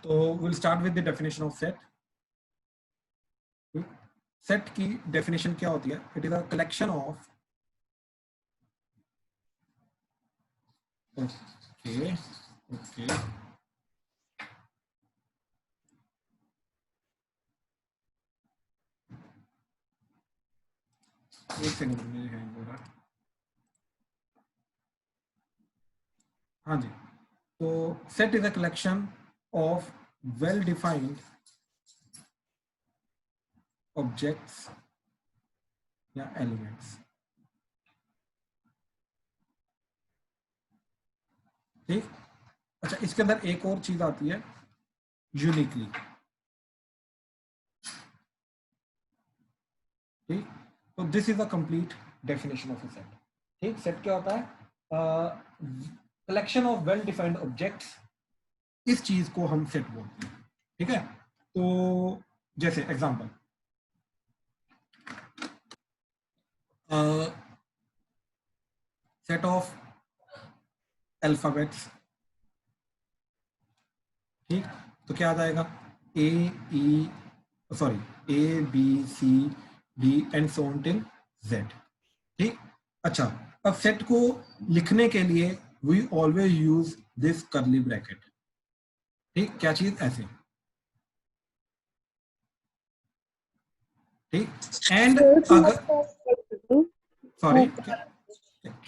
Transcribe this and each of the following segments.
तो will start with the definition of set. Set की definition क्या होती है? It is a collection of okay okay एक सेकंड में हैंग हो रहा है। हाँ जी, तो set is a collection of well defined objects या एलिमेंट्स। ठीक, अच्छा इसके अंदर एक और चीज आती है यूनिकली। ठीक, तो this is a complete definition of a set. ठीक, सेट क्या होता है? Collection of well defined objects, इस चीज को हम सेट बोलते हैं। ठीक है, तो जैसे एग्जांपल सेट ऑफ अल्फाबेट्स। ठीक, तो क्या आ जाएगा? A E sorry A B C D and so on till Z. ठीक, अच्छा अब सेट को लिखने के लिए we always use this curly bracket. ठीक, क्या चीज? ऐसे। ठीक, एंड अगर सॉरी क्या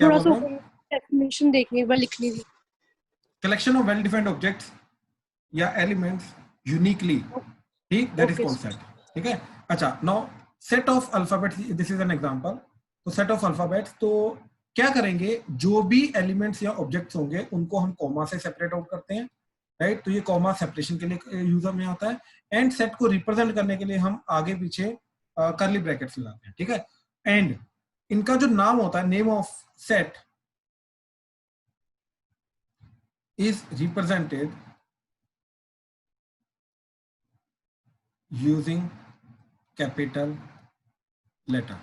थोड़ा बोल सा रहा हूँ? डेफिनेशन देखने एक बार लिखनी थी। Collection of well defined objects या एलिमेंट्स यूनिकली। ठीक, that is okay called set. ठीक है, अच्छा now set of alphabets, this is an example. तो सेट ऑफ अल्फाबेट्स, तो क्या करेंगे? जो भी एलिमेंट्स या ऑब्जेक्ट्स होंगे उनको हम कॉमा से सेपरेट आउट करते हैं, राइट? तो ये कॉमा सेपरेशन के लिए यूजर में आता है। एंड सेट को रिप्रेजेंट करने के लिए हम आगे पीछे कर्ली ब्रैकेट्स लगाते हैं। ठीक है, एंड इनका जो नाम होता है, name of set is represented using capital letter।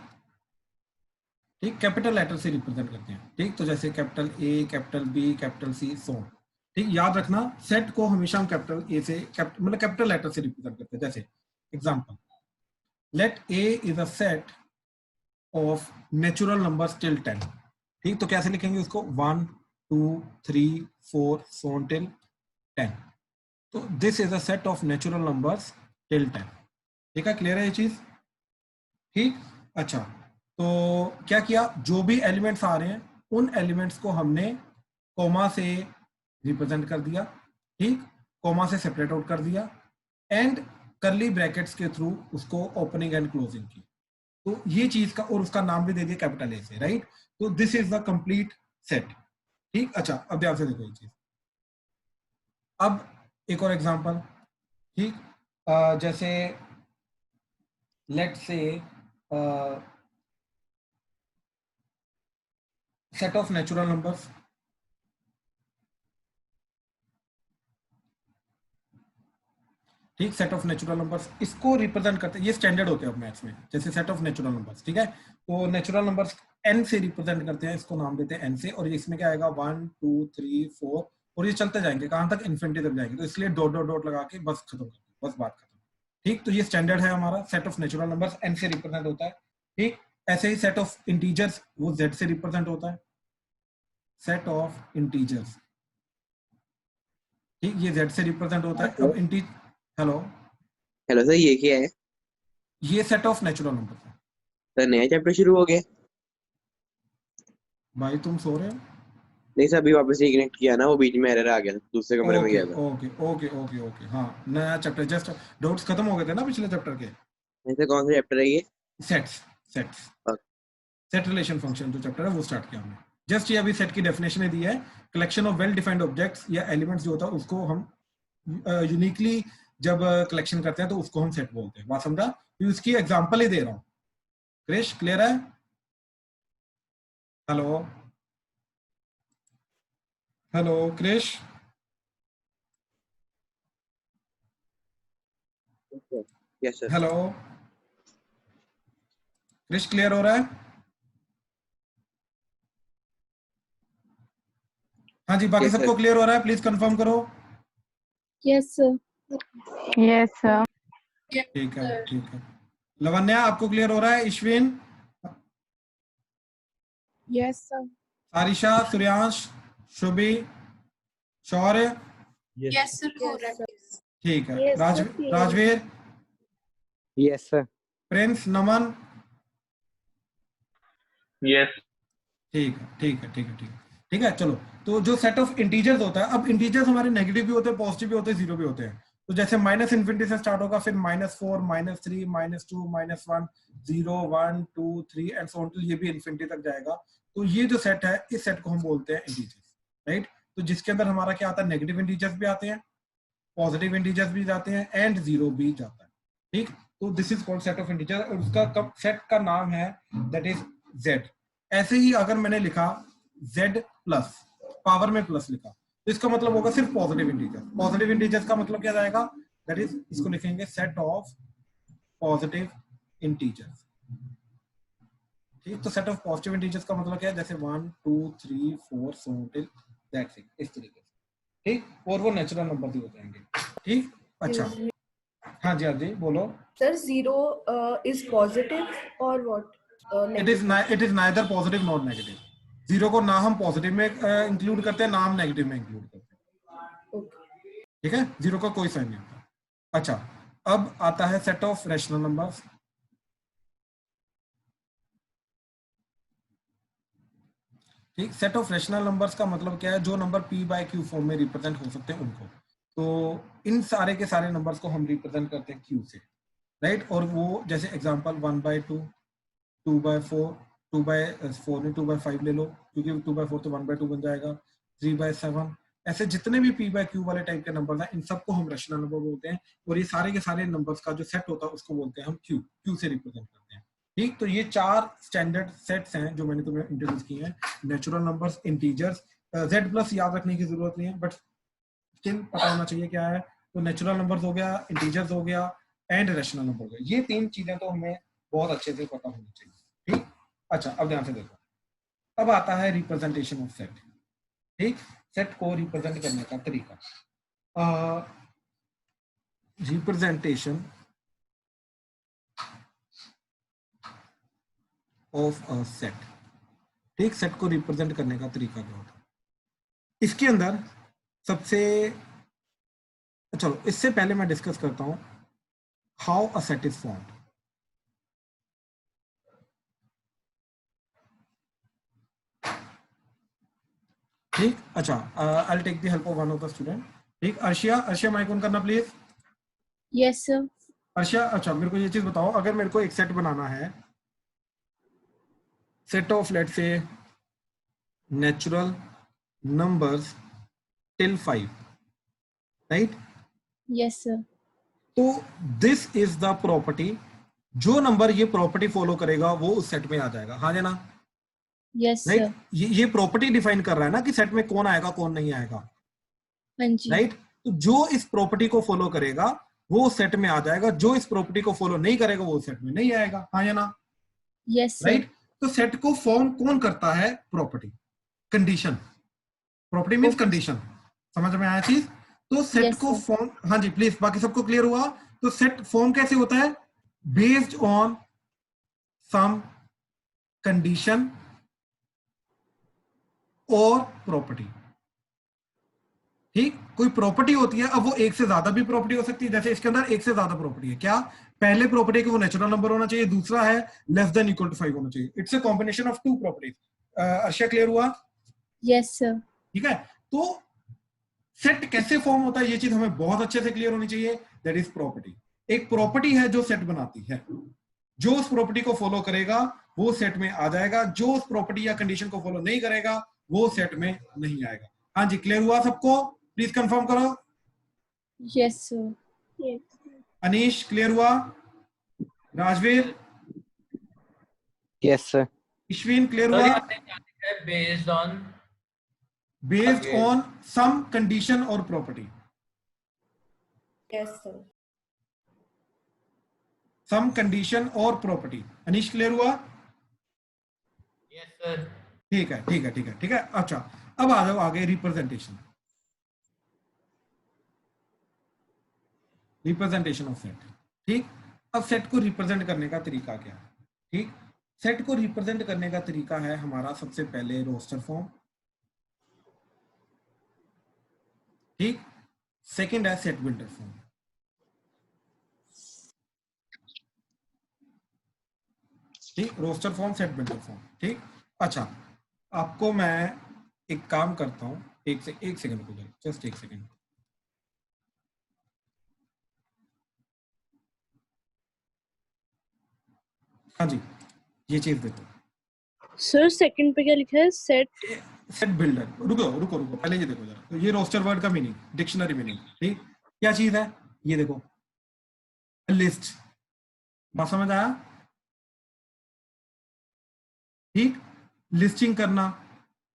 ठीक, कैपिटल लेटर से रिप्रेजेंट करते हैं। ठीक, तो जैसे capital A, capital B, capital C, so. ठीक, याद रखना सेट को हमेशा हम कैपिटल ए से मतलब कैपिटल लेटर से रिप्रेजेंट करते हैं। जैसे example, let A is a set of natural numbers till 10। ठीक, तो कैसे लिखेंगे उसको? 1 2 3 4 सो टिल 10। तो this is a set of natural numbers till 10। ठीक है, क्लियर है ये चीज? ठीक, अच्छा तो क्या किया? जो भी एलिमेंट्स आ रहे हैं उन एलिमेंट्स को हमने कॉमा से रिप्रेजेंट कर दिया। ठीक, कॉमा से सेपरेट आउट कर दिया एंड करली ब्रैकेट्स के थ्रू उसको ओपनिंग एंड क्लोजिंग की। तो ये चीज का, और उसका नाम भी दे दिया कैपिटल ए से, राइट? तो this is the complete set. ठीक, अच्छा अब ध्यान से देखो ये चीज। अब एक और एग्जांपल। ठीक, जैसे लेट से सेट ऑफ नेचुरल नंबर्स। ठीक, सेट ऑफ नेचुरल नंबर्स, इसको रिप्रेजेंट करते हैं, ये स्टैंडर्ड होते हैं अब मैथ्स में, जैसे सेट ऑफ नेचुरल नंबर्स। ठीक है, तो नेचुरल नंबर्स एन से रिप्रेजेंट करते हैं, इसको नाम देते हैं एन से। और इसमें क्या आएगा? 1 2 3 4, और ये चलते जाएंगे कहां तक? इन्फिनिटी तक जाएंगे। तो इसलिए डॉट डॉट डॉट लगा के बस खत्म कर दो, बस बात खत्म। ठीक, तो ये स्टैंडर्ड है हमारा, set of natural numbers N से रिप्रेजेंट होता है। ठीक, ऐसे ही सेट ऑफ इंटीजर्स वो जेड से रिप्रेजेंट होता है, सेट ऑफ इंटीजर्स। ठीक, ये जेड से रिप्रेजेंट होता है। अब हेलो, हेलो सर, ये क्या है? ये सेट ऑफ नेचुरल नंबर है। सर नया चैप्टर शुरू हो गया? भाई तुम सो रहे हो? नहीं सर, अभी वापस से कनेक्ट किया ना, वो बीच में एरर आ गया, दूसरे कमरे में ओके गया था। ओके ओके ओके ओके, हाँ नया चैप्टर, जस्ट डाउट्स खत्म हो गए थे ना पिछले चैप्टर के। नहीं सर, कौन सा चैप्टर है ये? सेट्स, सेट रिलेशन फंक्शन जो चैप्टर है वो स्टार्ट किया हमने। जस्ट ये अभी सेट की डेफिनेशन दी है। Collection of well defined objects या एलिमेंट्स जो होता है उसको हम यूनिकली जब कलेक्शन करते हैं तो उसको हम सेट बोलते हैं। बात समझा? तो इसकी एग्जांपल ही दे रहा हूँ। क्रिश, क्लियर है? Hello hello Krish, yes sir. Hello Krish, clear हो रहा है? हाँ जी, बाकी यस सबको सर। क्लियर हो रहा है? प्लीज कंफर्म करो। Yes sir. Yes, sir. ठीक है, ठीक है। लवन्या, आपको क्लियर हो रहा है? Ishwin, yes sir. Sarisha, Suryansh, Shubhi, Shaurya, yes sir, correct. ठीक है। Yes, sir. Rajveer, yes sir. Prince, Naman, yes. ठीक है, ठीक है, ठीक है, ठीक है, ठीक है। चलो, तो जो सेट ऑफ इंटीजर्स होता है, अब इंटीजर्स हमारे नेगेटिव भी होते हैं, पॉजिटिव भी होते हैं, जीरो भी होते हैं। तो जैसे माइनस इन्फिनिटी से स्टार्ट होगा, फिर -4, -3, -2, -1, 0, 1, 2, 3 एंड सो ऑन टू ये भी इन्फिनिटी तक जाएगा। तो ये जो सेट है, इस सेट को हम बोलते हैं इंटीजर्स, राइट। तो जिसके अंदर हमारा क्या आता है, नेगेटिव इंटीजर्स भी आते हैं, पॉजिटिव इंटीजर्स भी जाते हैं एंड जीरो भी जाता है, ठीक। तो this is called set of integer और उसका सेट का नाम है दैट इज जेड। ऐसे ही अगर मैंने लिखा जेड प्लस, पावर में प्लस लिखा, तो इसका मतलब होगा सिर्फ पॉजिटिव इंटीजर। पॉजिटिव इंटीजर्स का मतलब क्या जाएगा, दैट इज, इसको लिखेंगे सेट ऑफ पॉजिटिव इंटीजर्स, ठीक। तो सेट ऑफ पॉजिटिव इंटीजर्स का मतलब क्या है, जैसे 1, 2, 3, 4 सो टिल दैट्स इट, इस तरीके से, ठीक। और वो नेचुरल नंबर भी हो जाएंगे, ठीक। अच्छा, हाँ जी, हाँ जी, बोलो। Sir, zero is positive or what? It is neither positive not negative. Zero को ना हम पॉजिटिव में इंक्लूड करते हैं, ना हम नेगेटिव में इंक्लूड करते हैं, Okay. ठीक है। जीरो का कोई साइन नहीं होता। अच्छा, अब आता है सेट ऑफ रैशनल नंबर्स। ठीक, सेट ऑफ रैशनल नंबर्स का मतलब क्या है, जो number p by q form में रिप्रेजेंट हो सकते हैं उनको। तो इन सारे के सारे नंबर्स को हम रिप्रेजेंट करते हैं q से, राइट। और वो जैसे एग्जांपल 1/2, 2/4, 2/4 में 2/5 ले लो, क्योंकि 2/4 तो 1/2 बन जाएगा, 3/7, ऐसे जितने भी p बाय q वाले टाइप के नंबर्स हैं, इन सबको हम रैशनल नंबर बोलते हैं। और ये सारे के सारे नंबर्स का जो सेट होता है उसको बोलते हैं हम q से रिप्रेजेंट करते हैं, ठीक। तो ये 4 स्टैंडर्ड सेट्स हैं जो मैंने तुम्हें इंट्रोड्यूस किए हैं, natural numbers, integers, z plus याद रखने की जरूरत नहीं है, बट स्टिल पता होना चाहिए क्या है। तो नेचुरल नंबर्स हो गया, इंटीजर्स हो गया एंड रैशनल नंबर हो गया, ये 3 चीजें तो हमें बहुत अच्छे से पता होनी चाहिए, ठीक। अच्छा, अब ध्यान से देखो, अब आता है रिप्रेजेंटेशन ऑफ सेट, ठीक। सेट को रिप्रेजेंट करने का तरीका, रिप्रेजेंटेशन ऑफ अ सेट, ठीक। सेट को रिप्रेजेंट करने का तरीका क्या होता है, इसके अंदर सबसे, चलो इससे पहले मैं डिस्कस करता हूं how a set is formed. ठीक, अच्छा, I take the help of one of the student, ठीक। अर्शिया माइक ऑन करना प्लीज। Yes sir. अर्शिया, अच्छा मेरे को ये चीज बताओ, अगर मेरे को एक सेट बनाना है, set of let's say natural numbers till 5, right. Yes sir. तो दिस इज द प्रॉपर्टी, जो नंबर ये प्रॉपर्टी फॉलो करेगा वो उस सेट में आ जाएगा, हाँ या ना, यस राइट। सर। ये प्रॉपर्टी डिफाइन कर रहा है ना कि सेट में कौन आएगा कौन नहीं आएगा, हाँ जी। राइट। तो जो इस प्रॉपर्टी को फॉलो करेगा वो सेट में आ जाएगा, जो इस प्रॉपर्टी को फॉलो नहीं करेगा वो सेट में नहीं आएगा, हाँ या ना, यस सर। राइट। तो सेट को फॉर्म कौन करता है, property, condition, property means condition, समझ में आया चीज। तो सेट Yes, को sir. फॉर्म, हाँ जी प्लीज, बाकी सबको क्लियर हुआ। तो सेट फॉर्म कैसे होता है, बेस्ड ऑन सम कंडीशन और प्रॉपर्टी, ठीक। कोई प्रॉपर्टी होती है, अब वो एक से ज्यादा भी प्रॉपर्टी हो सकती है, जैसे इसके अंदर एक से ज्यादा प्रॉपर्टी है, क्या, पहले प्रॉपर्टी को वो नेचुरल नंबर होना चाहिए, दूसरा है लेस देन इक्वल टू 5 होना चाहिए, it's a combination of 2 properties. Arshia clear हुआ? Yes, sir. ठीक है। तो सेट कैसे फॉर्म होता है ये चीज हमें बहुत अच्छे से क्लियर होनी चाहिए, दैट इज प्रॉपर्टी। एक प्रॉपर्टी है जो सेट बनाती है, जो उस प्रॉपर्टी को फॉलो करेगा वो सेट में आ जाएगा, जो उस प्रॉपर्टी या कंडीशन को फॉलो नहीं करेगा वो सेट में नहीं आएगा। हाँ जी, क्लियर हुआ सबको? प्लीज कंफर्म करो। Yes, sir. Yes. Anish clear हुआ? Rajveer, yes sir. Ishwin clear हुआ? Based on, based on some condition और property, Yes, sir. Some condition और प्रॉपर्टी। अनीश क्लियर हुआ? Yes sir. ठीक है, ठीक है, ठीक है, ठीक है। अच्छा, अब आ जाओ आगे, रिप्रेजेंटेशन। Representation of set. ठीक, अब सेट को रिप्रेजेंट करने का तरीका क्या है? ठीक, सेट को रिप्रेजेंट करने का तरीका है हमारा सबसे पहले रोस्टर फॉर्म, ठीक, सेकंड है सेट बिल्डर फॉर्म। ठीक, roster form, set builder form. ठीक, अच्छा, आपको मैं एक काम करता हूं, एक सेकंड को, जस्ट एक सेकंड। हाँ जी, ये चीज देखो सर सेकंड पे क्या लिखा है? Set builder. रुको रुको रुको, पहले ये देखो जरा। तो ये रोस्टर वर्ड का मीनिंग, डिक्शनरी मीनिंग। ठीक, क्या चीज है ये देखो, लिस्ट। बात समझ आया? ठीक, लिस्टिंग करना,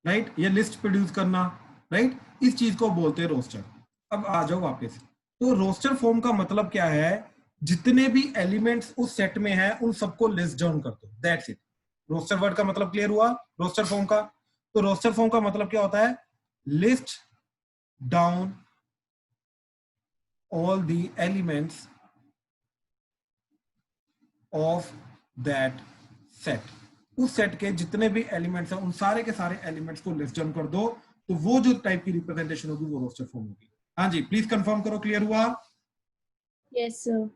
राइट, या लिस्ट प्रोड्यूस करना, राइट, इस चीज को बोलते हैं रोस्टर। अब आ जाओ वापस। तो रोस्टर फॉर्म का मतलब क्या है? जितने भी एलिमेंट्स उस सेट में हैं उन सबको लिस्ट डाउन कर दो, दैट्स इट। रोस्टर वर्ड का मतलब क्लियर हुआ रोस्टर फॉर्म का? तो रोस्टर फॉर्म का मतलब क्या होता है? List down all the elements of that set. उस सेट के जितने भी एलिमेंट्स हैं उन सारे के सारे एलिमेंट्स को लिस्ट डाउन कर दो, तो वो जो टाइप की रिप्रेजेंटेशन होगी वो रोस्टर फॉर्म होगी। हाँ जी, प्लीज कंफर्म करो, क्लियर हुआ? Yes sir.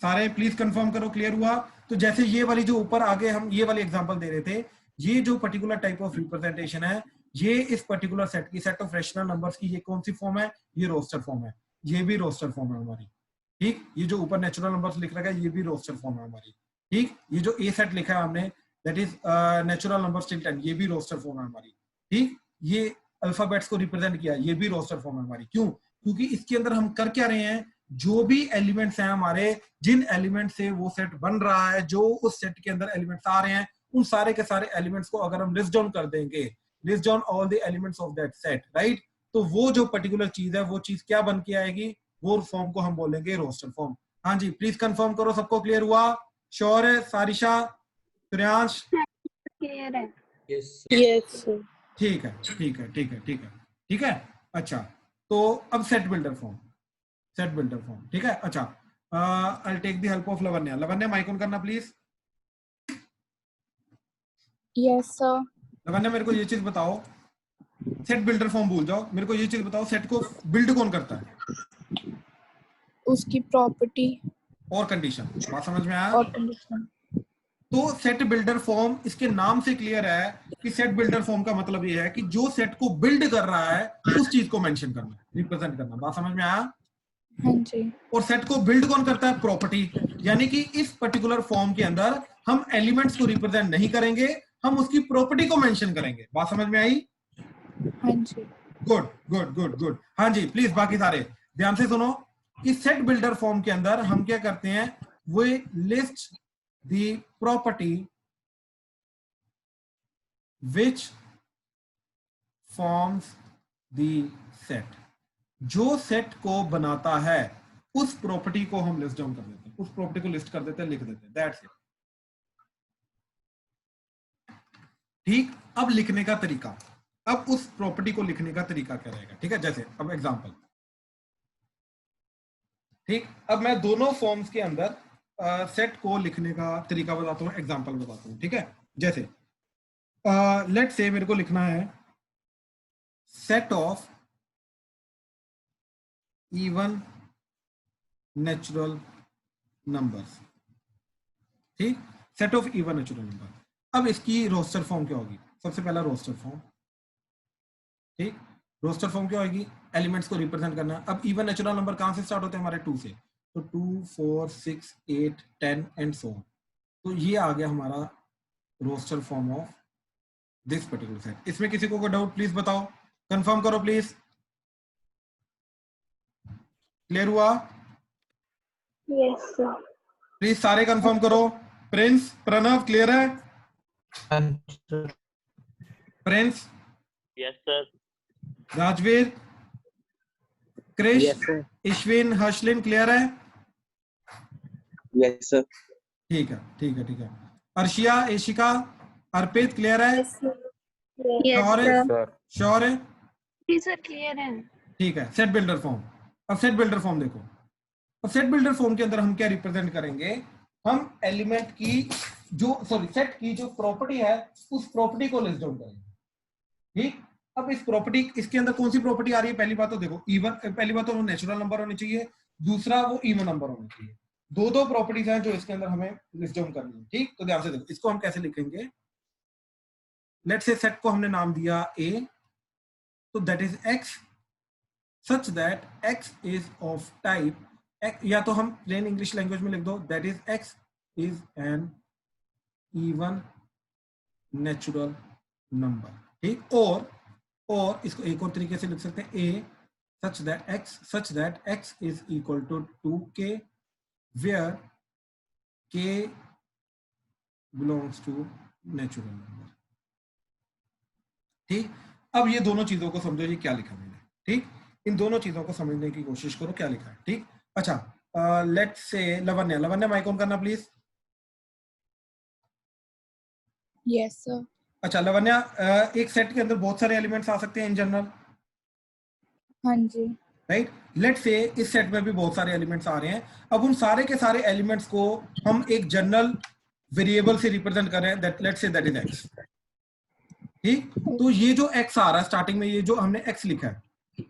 सारे प्लीज कंफर्म करो, क्लियर हुआ? तो जैसे ये वाली जो ऊपर आगे हम ये वाली एग्जांपल दे रहे थे, ये जो पर्टिकुलर टाइप ऑफ रिप्रेजेंटेशन है, ये इस पर्टिकुलर सेट की, सेट ऑफ रैशनल नंबर्स की, ये कौन सी फॉर्म है? ये रोस्टर फॉर्म है। ये भी रोस्टर फॉर्म है हमारी। ठीक, ये जो ऊपर नेचुरल नंबर्स लिख रखा है ये भी रोस्टर फॉर्म है हमारी। ठीक, ये जो ए सेट लिखा है हमने, that is natural number till 10, ये भी रोस्टर फॉर्म है हमारी। ठीक, ये अल्फाबेट्स को रिप्रेजेंट किया, ये भी रोस्टर फॉर्म है हमारी। क्यों? क्योंकि इसके अंदर हम कर क्या रहे हैं? जो भी एलिमेंट्स हैं हमारे, जिन एलिमेंट से वो सेट बन रहा है, जो उस सेट के अंदर एलिमेंट्स आ रहे हैं, उन सारे के सारे एलिमेंट्स को अगर हम लिस्ट डाउन कर देंगे, list down all the elements of that set, right, तो वो जो पर्टिकुलर चीज है वो चीज क्या बन के आएगी? वो फॉर्म को हम बोलेंगे रोस्टर फॉर्म। हाँ जी, प्लीज कंफर्म करो, सबको क्लियर हुआ? श्योर है? सारिशा, श्रेयांश? क्लियर है। Yes. Yes sir. ठीक है, ठीक है, ठीक है, ठीक है, ठीक है। अच्छा, तो अब set builder form, set builder form, ठीक है। अच्छा, I take the help of Lavanya. Lavanya, mic on करना प्लीज। Yes sir. लवन्या, मेरे को ये चीज बताओ, सेट बिल्डर फॉर्म भूल जाओ, मेरे को ये चीज बताओ, सेट को बिल्ड कौन करता है? उसकी प्रॉपर्टी और कंडीशन। बात समझ में आया? और कंडीशन। तो सेट बिल्डर फॉर्म, इसके नाम से क्लियर है कि सेट बिल्डर फॉर्म का मतलब ये है कि जो सेट को बिल्ड कर रहा है उस चीज को मेंशन करना, रिप्रेजेंट करना। बात समझ में आया? हाँ जी। और सेट को बिल्ड कौन करता है? प्रॉपर्टी। यानी कि इस पर्टिकुलर फॉर्म के अंदर हम एलिमेंट्स को रिप्रेजेंट नहीं करेंगे, हम उसकी प्रॉपर्टी को मेंशन करेंगे। बात समझ में आई? हाँ जी। Good good good good. हाँ जी, प्लीज बाकी सारे ध्यान से सुनो। इस सेट बिल्डर फॉर्म के अंदर हम क्या करते हैं? वो list the property which forms the set. जो सेट को बनाता है उस प्रॉपर्टी को हम लिस्ट डाउन कर देते हैं, उस प्रॉपर्टी को लिस्ट कर देते हैं, लिख देते हैं, दैट्स इट। ठीक, अब लिखने का तरीका, अब उस प्रॉपर्टी को लिखने का तरीका क्या रहेगा? ठीक है, जैसे अब एग्जांपल, ठीक, अब मैं दोनों फॉर्म्स के अंदर सेट को लिखने का तरीका बताता हूं, एग्जांपल बताता हूं। ठीक है, जैसे लेट से मेरे को लिखना है set of even natural numbers. ठीक, set of even natural number. अब इसकी रोस्टर फॉर्म क्या होगी? सबसे पहला रोस्टर फॉर्म, ठीक, रोस्टर फॉर्म क्या होगी? एलिमेंट्स को रिप्रेजेंट करना। अब इवन नेचुरल नंबर कहां से स्टार्ट होते हैं? हमारे 2 से, तो 2 4 6 8 10 एंड सो ऑन। तो ये आ गया हमारा roster form of this particular set. इसमें किसी को कोई डाउट प्लीज बताओ, कंफर्म करो प्लीज। क्लियर हुआ? Yes sir. प्लीज सारे कंफर्म करो। प्रिंस, प्रणव, क्लियर है? Prince, Yes, sir. Rajveer, Krish, Yes, sir. Ishwin, Harshleen, clear है? Yes, sir. ठीक है, ठीक है, ठीक है। अर्शिया, एशिका, अर्पित, क्लियर है? श्योर है? श्योर है? सर क्लियर है। ठीक है। सेट बिल्डर फॉर्म, अब सेट बिल्डर फॉर्म देखो, अब सेट बिल्डर फॉर्म के अंदर हम क्या रिप्रेजेंट करेंगे, हम एलिमेंट की जो सेट की जो प्रॉपर्टी है उस प्रॉपर्टी को लिस्ट डाउन करेंगे। ठीक, अब इस प्रॉपर्टी, इसके अंदर कौन सी प्रॉपर्टी आ रही है, पहली बात तो देखो इवन, पहली बात तो वो नेचुरल नंबर होने चाहिए, दूसरा वो इवन नंबर होना चाहिए। दो प्रॉपर्टीज हैं जो इसके अंदर हमें लिस्ट डाउन करनी है। ठीक, तो ध्यान से देखो, इसको हम कैसे लिखेंगे। लेट्स से सेट को हमने नाम दिया ए, तो that is x such that x is of type, या तो हम प्लेन इंग्लिश लैंग्वेज में लिख दो, that is x is an even natural number. ठीक, और इसको एक और तरीके से लिख सकते हैं, A such that x is equal to 2k where k belongs to natural number. ठीक, अब ये दोनों चीजों को समझो, ये क्या लिखा मैंने। ठीक, इन दोनों चीजों को समझने की कोशिश करो क्या लिखा है। ठीक, अच्छा, let's say Lavanya mic on करना प्लीज। Yes, sir. अच्छा लवन्या, एक सेट के अंदर बहुत सारे एलिमेंट्स आ सकते हैं इन जनरल, हाँ जी। राइट। लेट्स से इस सेट में भी बहुत सारे एलिमेंट्स आ रहे हैं। अब उन सारे के सारे एलिमेंट्स को हम एक जनरल वेरिएबल से रिप्रेजेंट कर रहे हैं, that let's say that is x. ठीक, तो ये जो एक्स आ रहा है स्टार्टिंग में, ये जो हमने एक्स लिखा है,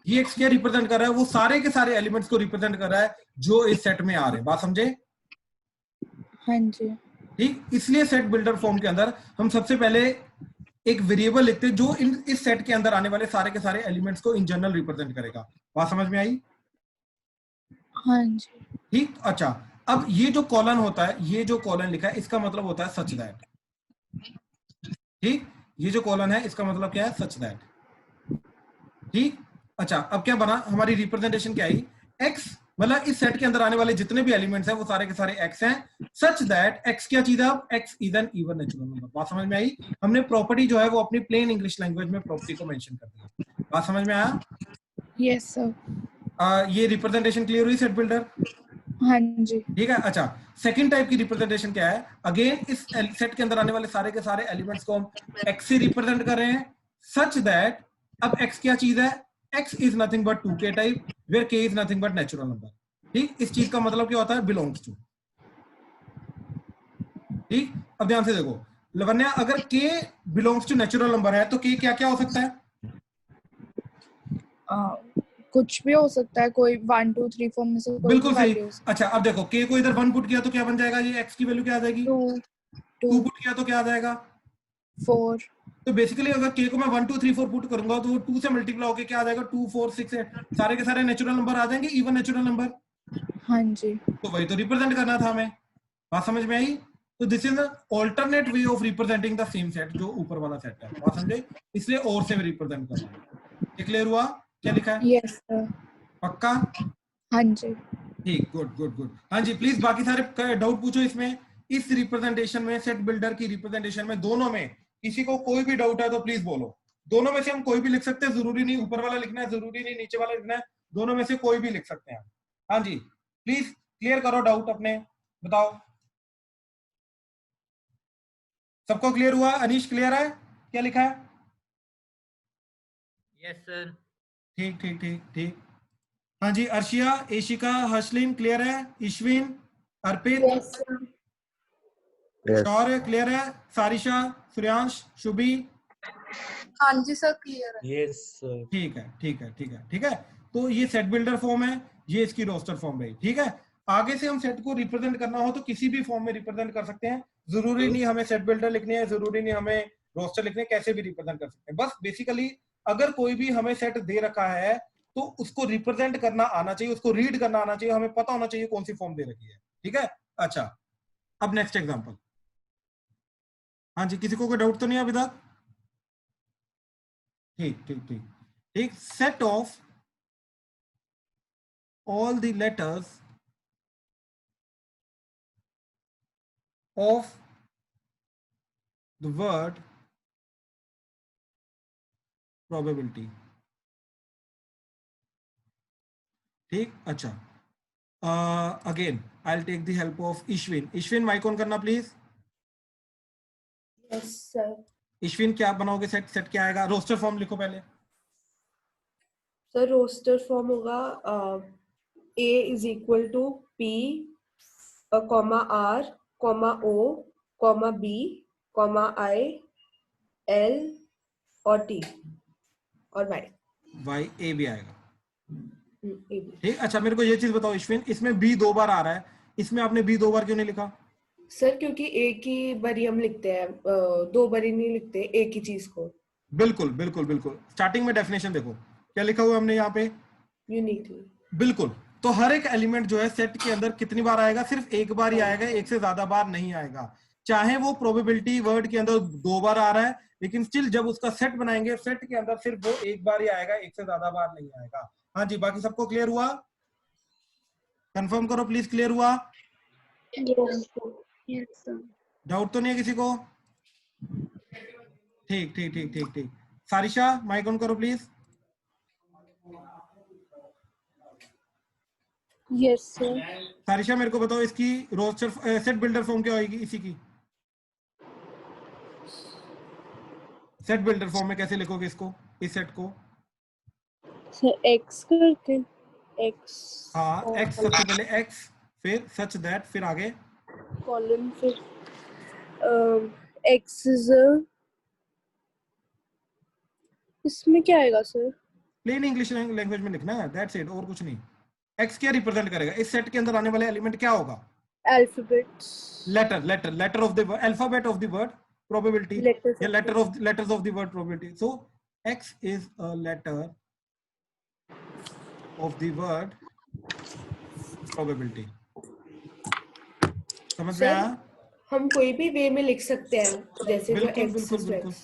ये एक्स क्या रिप्रेजेंट कर रहा है, वो सारे के सारे एलिमेंट्स को रिप्रेजेंट कर रहा है जो इस सेट में आ रहे हैं। बात समझे? हाँ जी। ठीक, इसलिए सेट बिल्डर फॉर्म के अंदर हम सबसे पहले एक वेरिएबल लिखते हैं जो इस सेट के अंदर आने वाले सारे के सारे एलिमेंट्स को इन जनरल रिप्रेजेंट करेगा। बात समझ में आई? हाँ जी। ठीक, अच्छा, अब ये जो कॉलन होता है, ये जो कॉलन लिखा है, इसका मतलब होता है सच दैट। ठीक, ये जो कॉलन है इसका मतलब क्या है, सच दैट। ठीक, अच्छा, अब क्या बना, हमारी रिप्रेजेंटेशन क्या आई, एक्स, मतलब इस सेट के अंदर आने वाले जितने भी एलिमेंट्स हैं वो सारे के सारे एक्स हैं, सच दैट एक्स क्या चीज है, अब x is an even natural number. बात समझ में आई? हमने प्रॉपर्टी जो है वो अपनी प्लेन इंग्लिश लैंग्वेज में प्रॉपर्टी को मेंशन कर दिया। बात समझ में आया? Yes, sir. ये रिप्रेजेंटेशन क्लियर हुई सेट बिल्डर? हाँ जी। ठीक है, अच्छा, सेकंड टाइप की रिप्रेजेंटेशन क्या है, अगेन इस सेट के अंदर आने वाले सारे के सारे एलिमेंट्स को हम एक्स से रिप्रेजेंट कर रहे हैं, सच दैट अब एक्स क्या चीज है, x is nothing but 2k type where k is nothing but natural number. ठीक, इस चीज का मतलब क्या होता है, बिलोंग्स टू। ठीक, अब ध्यान से देखो लवन्या, अगर k belongs to natural number है तो k क्या क्या हो सकता है? कुछ भी हो सकता है, कोई 1 2 3 4 में से कोई बिल्कुल भी सही। वैल्यू हो सकती अच्छा, अब देखो k को इधर 1 पुट किया तो क्या बन जाएगा, ये x की वैल्यू क्या आ जाएगी, है। 2 2 पुट किया तो क्या आ जाएगा, 4। तो बेसिकली अगर k को मैं 1 2 3 4 पुट करूंगा तो वो 2 से मल्टीप्लाई होकर क्या आ जाएगा, 2 4 6 8, सारे के सारे नेचुरल नंबर आ जाएंगे, इवन नेचुरल नंबर। हाँ जी। तो वही तो रिप्रेजेंट करना था हमें। बात समझ में आई? तो this is alternate way of representing the same set, जो ऊपर वाला सेट है। बात समझे? इसलिए और से रिप्रेजेंट करना है। क्लियर हुआ क्या लिखा है? Yes sir. पक्का? हाँ जी। ठीक, गुड गुड गुड। हाँ जी, प्लीज बाकी सारे डाउट पूछो इसमें, इस रिप्रेजेंटेशन में, सेट बिल्डर की रिप्रेजेंटेशन में, दोनों में किसी को कोई भी डाउट है तो प्लीज बोलो। दोनों में से हम कोई भी लिख सकते हैं, जरूरी नहीं ऊपर वाला लिखना है, जरूरी नहीं नीचे वाला लिखना है, दोनों में से कोई भी लिख सकते हैं। हाँ जी, प्लीज क्लियर करो डाउट अपने, बताओ। सबको क्लियर हुआ? अनीश क्लियर है क्या लिखा है? Yes, sir. ठीक ठीक ठीक ठीक। हाँ जी, अर्शिया, एशिका, हर्षलिन क्लियर है, ईश्विन, अर्पित, यस सर। शौर्य क्लियर है, सारिशा, सूर्यांश, शुभी? हाँ जी सर, क्लियर है। Yes, sir. ठीक है ठीक है ठीक है ठीक है। तो ये सेट बिल्डर फॉर्म है, ये इसकी रोस्टर फॉर्म है। ठीक है, आगे से हम सेट को रिप्रेजेंट करना हो तो किसी भी फॉर्म में रिप्रेजेंट कर सकते हैं, जरूरी नहीं हमें सेट बिल्डर लिखनी है, जरूरी नहीं हमें रोस्टर लिखने, कैसे भी रिप्रेजेंट कर सकते हैं। बस बेसिकली अगर कोई भी हमें सेट दे रखा है तो उसको रिप्रेजेंट करना आना चाहिए, उसको रीड करना आना चाहिए, हमें पता होना चाहिए कौन सी फॉर्म दे रखी है। ठीक है, अच्छा, अब नेक्स्ट एग्जाम्पल। हाँ जी, किसी को कोई डाउट तो नहीं अभी तक? ठीक ठीक ठीक ठीक। Set of all the letters of the word probability। ठीक, अच्छा, again I will take the help of Ishwin. Ishwin mike on करना प्लीज। Yes sir. ईश्विन, क्या बनाओगे सेट? सेट क्या आएगा? रोस्टर फॉर्म लिखो पहले। सर रोस्टर फॉर्म होगा A is equal to P, comma R, comma O, comma B, comma I, L और T और Y. वाई ए भी आएगा। A B. ठीक, अच्छा मेरे को ये चीज बताओ अश्विन, इसमें बी 2 बार आ रहा है, इसमें आपने बी 2 बार क्यों नहीं लिखा? सर क्योंकि एक ही बारी हम लिखते हैं, दो बारी नहीं लिखते एक ही चीज को। बिल्कुल बिल्कुल बिल्कुल, स्टार्टिंग में डेफिनेशन देखो क्या लिखा हुआ है हमने यहाँ पे, यूनिकली। बिल्कुल। तो हर एक एलिमेंट जो है सेट के अंदर कितनी बार आएगा? सिर्फ एक बार ही आएगा, एक से ज्यादा बार नहीं आएगा। चाहे वो प्रोबेबिलिटी वर्ड के अंदर 2 बार आ रहा है, लेकिन स्टिल जब उसका सेट बनाएंगे, सेट के अंदर सिर्फ वो एक बार ही आएगा, एक से ज्यादा बार नहीं आएगा। हाँ जी, बाकी सबको क्लियर हुआ? कंफर्म करो प्लीज, क्लियर हुआ? डाउट तो नहीं है किसी को? ठीक ठीक ठीक ठीक ठीक। सारिशा माइक ऑन करो प्लीज। Yes sir. सारिशा मेरे को बताओ इसकी रोस्टर सेट बिल्डर फॉर्म क्या होगी इसी की? सेट बिल्डर फॉर्म में कैसे लिखोगे इसको, इस सेट को? सर एक्स करके एक्स। हाँ एक्स, सबसे पहले एक्स, फिर सच दैट, फिर आगे कॉलन, फिर एक्स इज इसमें क्या आएगा सर? प्लेन इंग्लिश लैंग्वेज में लिखना है, दैट्स इट, और कुछ नहीं। एक्स क्या रिप्रेजेंट करेगा? इस सेट के अंदर आने वाले एलिमेंट क्या होगा? Alphabets. Letter of the alphabet of the word probability, या letters of the word probability. So x is a letter of the word probability. समझ में आया? हम कोई भी वे में लिख सकते हैं, जैसे जो बिल्कुल X बिल्कुल is बिल्कुल। X.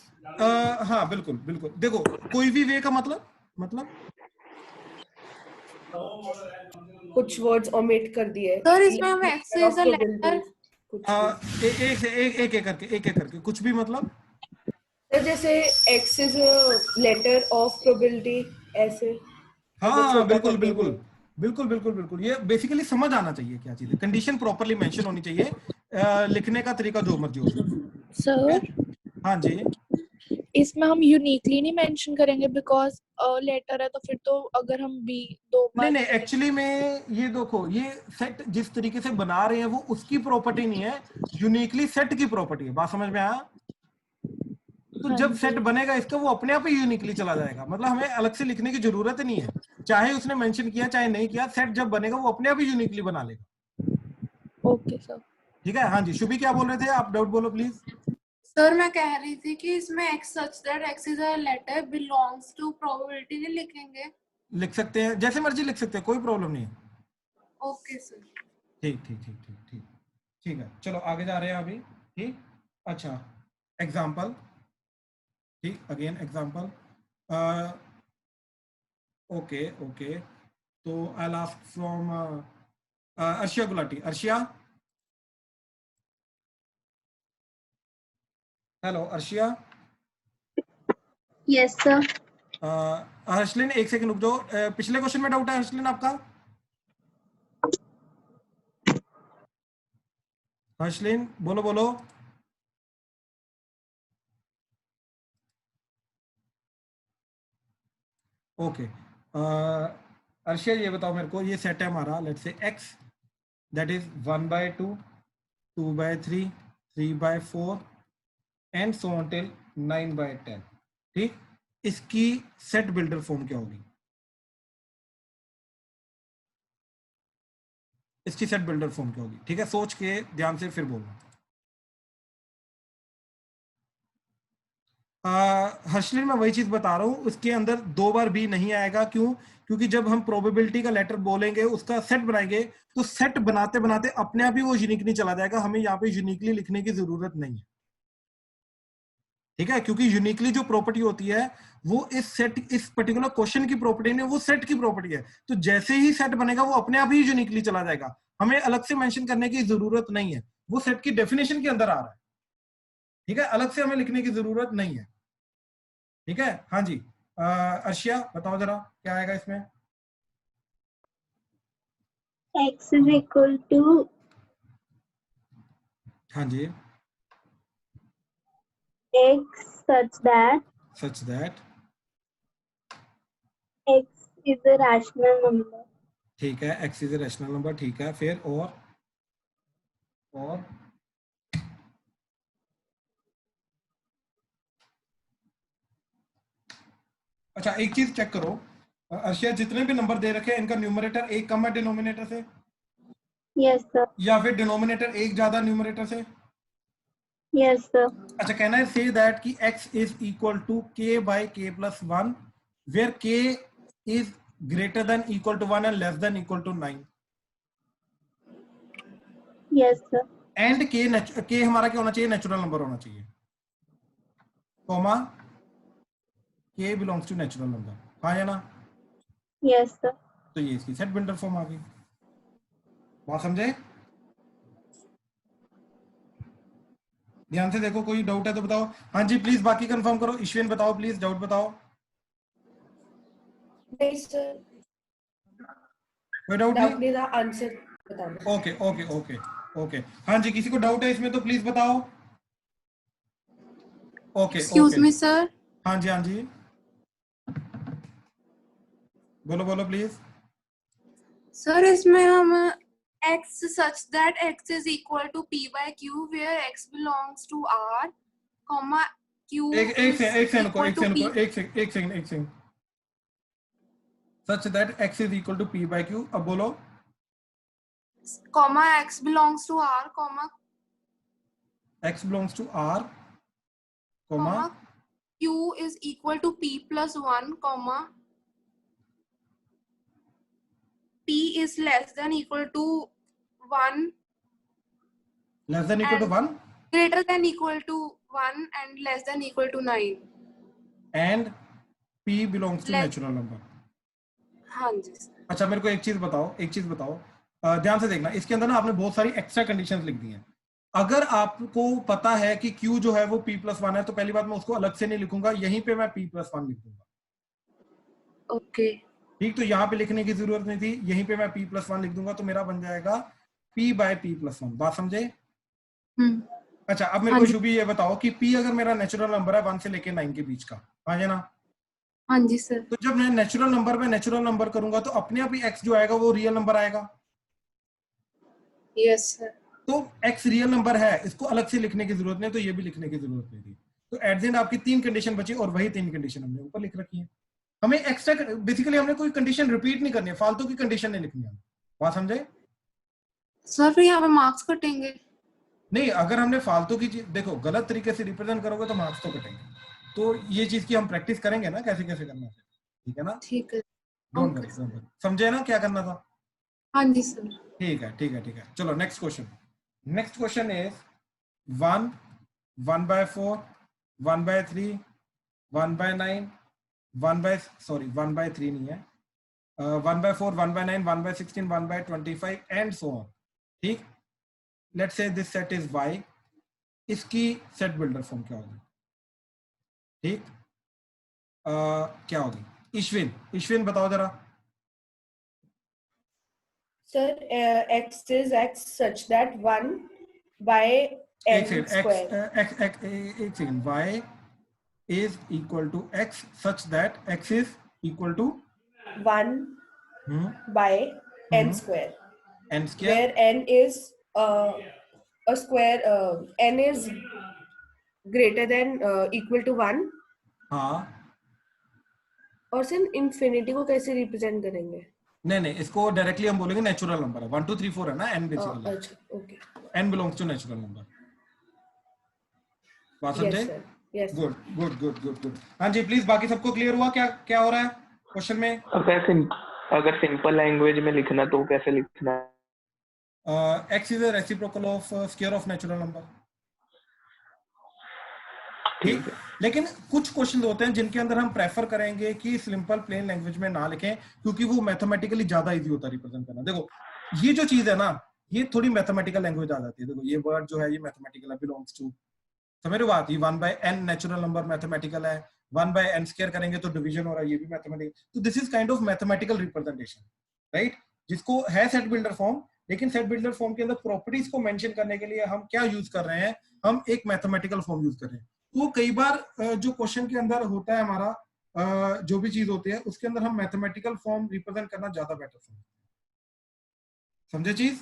हाँ बिल्कुल बिल्कुल, देखो कोई भी वे का मतलब कुछ वर्ड्स ओमिट कर दिए सर इसमें हम X is a letter, एक एक करके कुछ भी मतलब। सर जैसे X is a letter of probability, ऐसे अगर हाँ छोटा बिल्कुल करके बिल्कुल वो। बिल्कुल बिल्कुल बिल्कुल, ये बेसिकली समझ आना चाहिए क्या चीज है, कंडीशन प्रॉपर्ली मेंशन होनी चाहिए, लिखने का तरीका जो मर्जी हो सकता सर है। हाँ जी, इसमें हम यूनिकली नहीं मेंशन करेंगे बिकॉज लेटर है, तो फिर तो अगर हम बी 2 नहीं बार नहीं, एक्चुअली में ये देखो, ये सेट जिस तरीके से बना रहे हैं वो उसकी प्रॉपर्टी नहीं है, यूनिकली सेट की प्रॉपर्टी है। बात समझ में आया? तो जब सेट बनेगा इसका, वो अपने आप ही यूनिकली चला जाएगा, मतलब हमें अलग से लिखने की जरूरत नहीं है, चाहे उसने मेंशन किया चाहे नहीं किया, सेट जब बनेगा वो अपने आप ही यूनिकली बना लेगा। Okay sir. ठीक है, हाँ जी। शुभी क्या बोल रहे थे आप? डाउट बोलो प्लीज। सर मैं कह रही थी कि इसमें X such that X is a letter belongs to probability नहीं लिखेंगे? लिख सकते हैं, जैसे मर्जी लिख सकते हैं, कोई प्रॉब्लम नहीं है। Okay sir. ठीक ठीक ठीक ठीक ठीक ठीक है, चलो आगे जा रहे हैं अभी। ठीक, अच्छा एग्जाम्पल, ठीक, अगेन एग्जाम्पल। ओके ओके, तो I ask from Arshiya Gulati. Arshiya, hello Arshiya. Yes sir. Harshleen एक सेकंड रुक जाओ, पिछले क्वेश्चन में डाउट है हर्षलिन आपका? हर्षलिन बोलो बोलो। ओके, अर्शिया ये बताओ मेरे को, ये सेट है हमारा, let's say x that is 1/2, 2/3, 3/4 and so on till 9/10। ठीक, इसकी सेट बिल्डर फॉर्म क्या होगी? इसकी सेट बिल्डर फॉर्म क्या होगी? ठीक है, सोच के ध्यान से फिर बोलना। हर्षलिन मैं वही चीज बता रहा हूं, उसके अंदर 2 बार भी नहीं आएगा। क्यों? क्योंकि जब हम प्रोबेबिलिटी का लेटर बोलेंगे, उसका सेट बनाएंगे, तो सेट बनाते बनाते अपने आप ही वो यूनिकली चला जाएगा, हमें यहाँ पे यूनिकली लिखने की जरूरत नहीं है। ठीक है, क्योंकि यूनिकली जो प्रॉपर्टी होती है वो इस सेट, इस पर्टिकुलर क्वेश्चन की प्रॉपर्टी नहीं, वो सेट की प्रॉपर्टी है। तो जैसे ही सेट बनेगा वो अपने आप ही यूनिकली चला जाएगा, हमें अलग से मेंशन करने की जरूरत नहीं है, वो सेट की डेफिनेशन के अंदर आ रहा है। ठीक है, अलग से हमें लिखने की जरूरत नहीं है। ठीक है, हाँ जी। अर्शिया बताओ जरा क्या आएगा इसमें? X is equal to हाँ जी, X such that such that X is a rational number. ठीक है, x is a rational number, ठीक है, फिर और अच्छा एक चीज चेक करो, अर्शिया जितने भी नंबर दे रखे हैं इनका न्यूमरेटर एक कम है डिनोमिनेटर से, Yes, sir. या फिर डिनोमिनेटर एक ज्यादा न्यूमरेटर से? Yes, sir. अच्छा, कहना है से दैट कि x is equal to k by k plus 1 where k is greater than equal to 1 and less than equal to 9 Yes, sir. And k हमारा क्या होना चाहिए? नेचुरल नंबर होना चाहिए, comma k belongs to natural number, हाँ या ना? Yes, sir. तो ये इसकी सेट बिल्डर फॉर्म आ गई, बात समझे? ध्यान से देखो, कोई डाउट है तो बताओ। हाँ जी प्लीज बाकी कंफर्म करो। ईश्विन बताओ प्लीज, डाउट बताओ। नहीं सर, कोई डाउट डाउट नहीं? नहीं था, आंसर बता दो। ओके ओके ओके ओके, हाँ जी किसी को डाउट है इसमें तो प्लीज बताओ। ओके एक्सक्यूज ओके, मी सर, हाँ जी हाँ जी, बोलो बोलो प्लीज। सर इसमें हम x such that x is equal to p by q where x belongs to r, comma q एक is सेकंड रुको, equal एक to सेकंड p, रुको, एक second. Such that x is equal to p by q, अब बोलो। comma x belongs to r, comma x belongs to r, comma q is equal to p plus 1, comma p is less than equal to 1 less than equal to and 1 greater than equal to 1 and less than equal to 9. And p belongs to Less- natural number. हाँ जी sir. अच्छा मेरे को एक चीज बताओ, ध्यान से देखना, इसके अंदर ना आपने बहुत सारी एक्स्ट्रा कंडीशंस लिख दी हैं। अगर आपको पता है कि q जो है वो p प्लस 1 है तो पहली बात मैं उसको अलग से नहीं लिखूंगा, यहीं पे मैं p प्लस 1 लिख दूंगा। ओके ठीक, तो यहाँ पे लिखने की जरूरत नहीं थी, यहीं पे मैं p प्लस 1 लिख दूंगा, तो मेरा बन जाएगा p बाय p प्लस 1। बात समझे? अच्छा अब मेरे हाँ को जी। शुभी ये बताओ कि p अगर मेरा नेचुरल नंबर है 1 से लेके 9 के बीच का, हाँ ना? हाँ जी सर। तो जब मैं नेचुरल नंबर करूंगा तो अपने आप ही x जो आएगा वो रियल नंबर आएगा। Yes sir. तो x रियल नंबर है, इसको अलग से लिखने की जरूरत नहीं, तो ये भी लिखने की जरूरत नहीं थी। तो एट द एंड आपकी 3 कंडीशन बची और वही 3 कंडीशन हमने ऊपर लिख रखी है। हमें एक्स्ट्रा बेसिकली हमने कोई कंडीशन रिपीट नहीं करनी है, फालतू की कंडीशन नहीं लिखनी है। बात समझे? सर फिर यहाँ पे मार्क्स कटेंगे? नहीं, अगर हमने फालतू की चीज, देखो गलत तरीके से रिप्रेजेंट करोगे तो मार्क्स तो कटेंगे। तो ये चीज की हम प्रैक्टिस करेंगे ना, कैसे कैसे करना है, ठीक है ना? ठीक है। Don't Okay. Worry, don't worry, समझे ना क्या करना था? हाँ जी सर। ठीक है। चलो next question is 1 1 by 4 1 by 3 1 by 9 1 by 3 नहीं है, 1 by 4 1 by 9 1 by 16 1 by 25 and so on. ठीक, let's say this set is y, इसकी सेट बिल्डर फॉर्म क्या होगी? ठीक, क्या होगी? ईश्विन बताओ जरा। Sir x is x such that 1 by n एक second, y is equal to x such that x is equal to 1 by n square, n square, where n is a square, n is greater than equal to 1। हाँ और sir infinity को कैसे represent करेंगे? नहीं, इसको directly हम बोलेंगे natural number है, 1 2 3 4 है ना, n बेसिकली, अच्छा okay, n belongs to natural number. बात यस समझे? Sir, yes. गुड। हाँ जी प्लीज, बाकी सबको क्लियर हुआ क्या क्या हो रहा है क्वेश्चन में? अगर सिंपल लैंग्वेज में लिखना तो कैसे लिखना है? x is a reciprocal of square of natural number। ठीक, लेकिन कुछ क्वेश्चन होते हैं जिनके अंदर हम प्रेफर करेंगे कि सिंपल प्लेन लैंग्वेज में ना लिखें, क्योंकि वो मैथमेटिकली ज्यादा इजी होता है रिप्रेजेंट करना। देखो ये जो चीज है ना, ये थोड़ी मैथमेटिकल लैंग्वेज आ जाती है। देखो ये वर्ड जो है ये मैथमेटिकल है, बिलोंग्स टू, समझ रहे हो बात? ये 1 by n natural number mathematical है, 1 by n स्क्वायर करेंगे तो डिवीजन हो रहा है, ये भी मैथमेटिकल। तो this is kind of mathematical representation, right? जिसको है सेट बिल्डर फॉर्म, लेकिन सेट बिल्डर फॉर्म के अंदर प्रॉपर्टीज को मेंशन करने के लिए हम क्या यूज कर रहे हैं? हम एक मैथमेटिकल फॉर्म यूज कर रहे हैं। तो कई बार जो क्वेश्चन के अंदर होता है हमारा, जो भी चीज होती है उसके अंदर हम मैथमेटिकल फॉर्म रिप्रेजेंट करना ज्यादा बेटर समझते हैं। समझे चीज?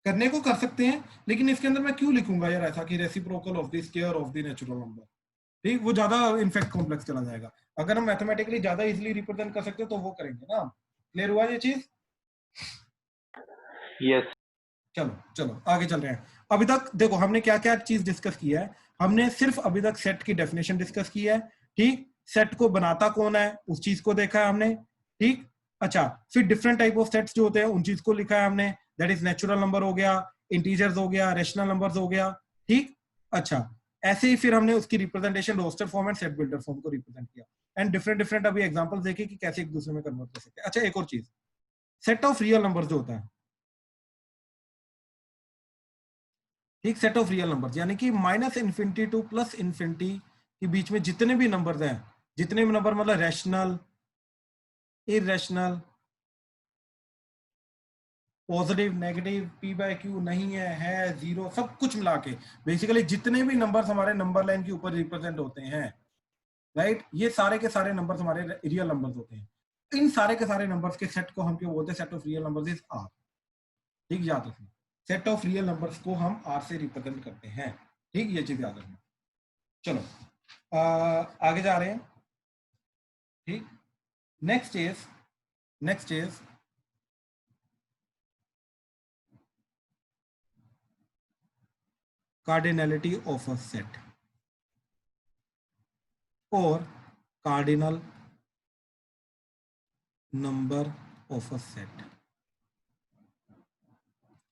करने को कर सकते हैं, लेकिन इसके अंदर मैं क्यों लिखूंगा यार ऐसा कि reciprocal of the square of the natural number, ठीक, वो ज्यादा इनफैक्ट कॉम्प्लेक्स चला जाएगा। अगर हम मैथमेटिकली ज्यादा इजीली रिप्रेजेंट कर सकते हैं तो वो करेंगे ना। क्लियर हुआ ये चीज? यस चलो चलो आगे चल रहे हैं। अभी तक देखो हमने क्या क्या चीज डिस्कस किया है। हमने सिर्फ अभी तक सेट की डेफिनेशन डिस्कस की है, ठीक, सेट को बनाता कौन है उस चीज को देखा है हमने, ठीक। अच्छा, फिर डिफरेंट टाइप ऑफ सेट्स जो होते हैं उन चीज को लिखा है हमने, दैट इज नेचुरल नंबर हो गया, इंटीजर्स हो गया, रेशनल नंबर्स हो गया, ठीक। अच्छा, ऐसे ही फिर हमने उसकी representation roster form and set builder form को रिप्रेजेंट किया, एंड डिफरेंट डिफरेंट अभी एग्जांपल्स देखे कि कैसे एक दूसरे में कन्वर्ट कर सकते हैं। अच्छा, एक और चीज, सेट ऑफ रियल नंबर्स जो होता है, ठीक, सेट ऑफ रियल नंबर्स यानी कि minus infinity two plus infinity के बीच में जितने भी नंबर्स हैं, जितने भी नंबर मतलब rational, irrational, positive, negative, P by Q नहीं है जीरो, सब कुछ मिला के बेसिकली जितने भी नंबर्स हमारे नंबर लाइन के ऊपर रिप्रेजेंट होते हैं, राइट, ये सारे के सारे नंबर्स हमारे रियल नंबर्स होते हैं। इन सारे के सारे नंबर्स के सेट को हम क्या बोलते हैं? Set of real numbers is R, ठीक, याद रखना। सेट ऑफ रियल नंबर्स को हम आर से रिप्रेजेंट करते हैं, ठीक, ये चीज याद रखना। चलो आगे जा रहे हैं, ठीक। Next is cardinality of a set or cardinal number of a set,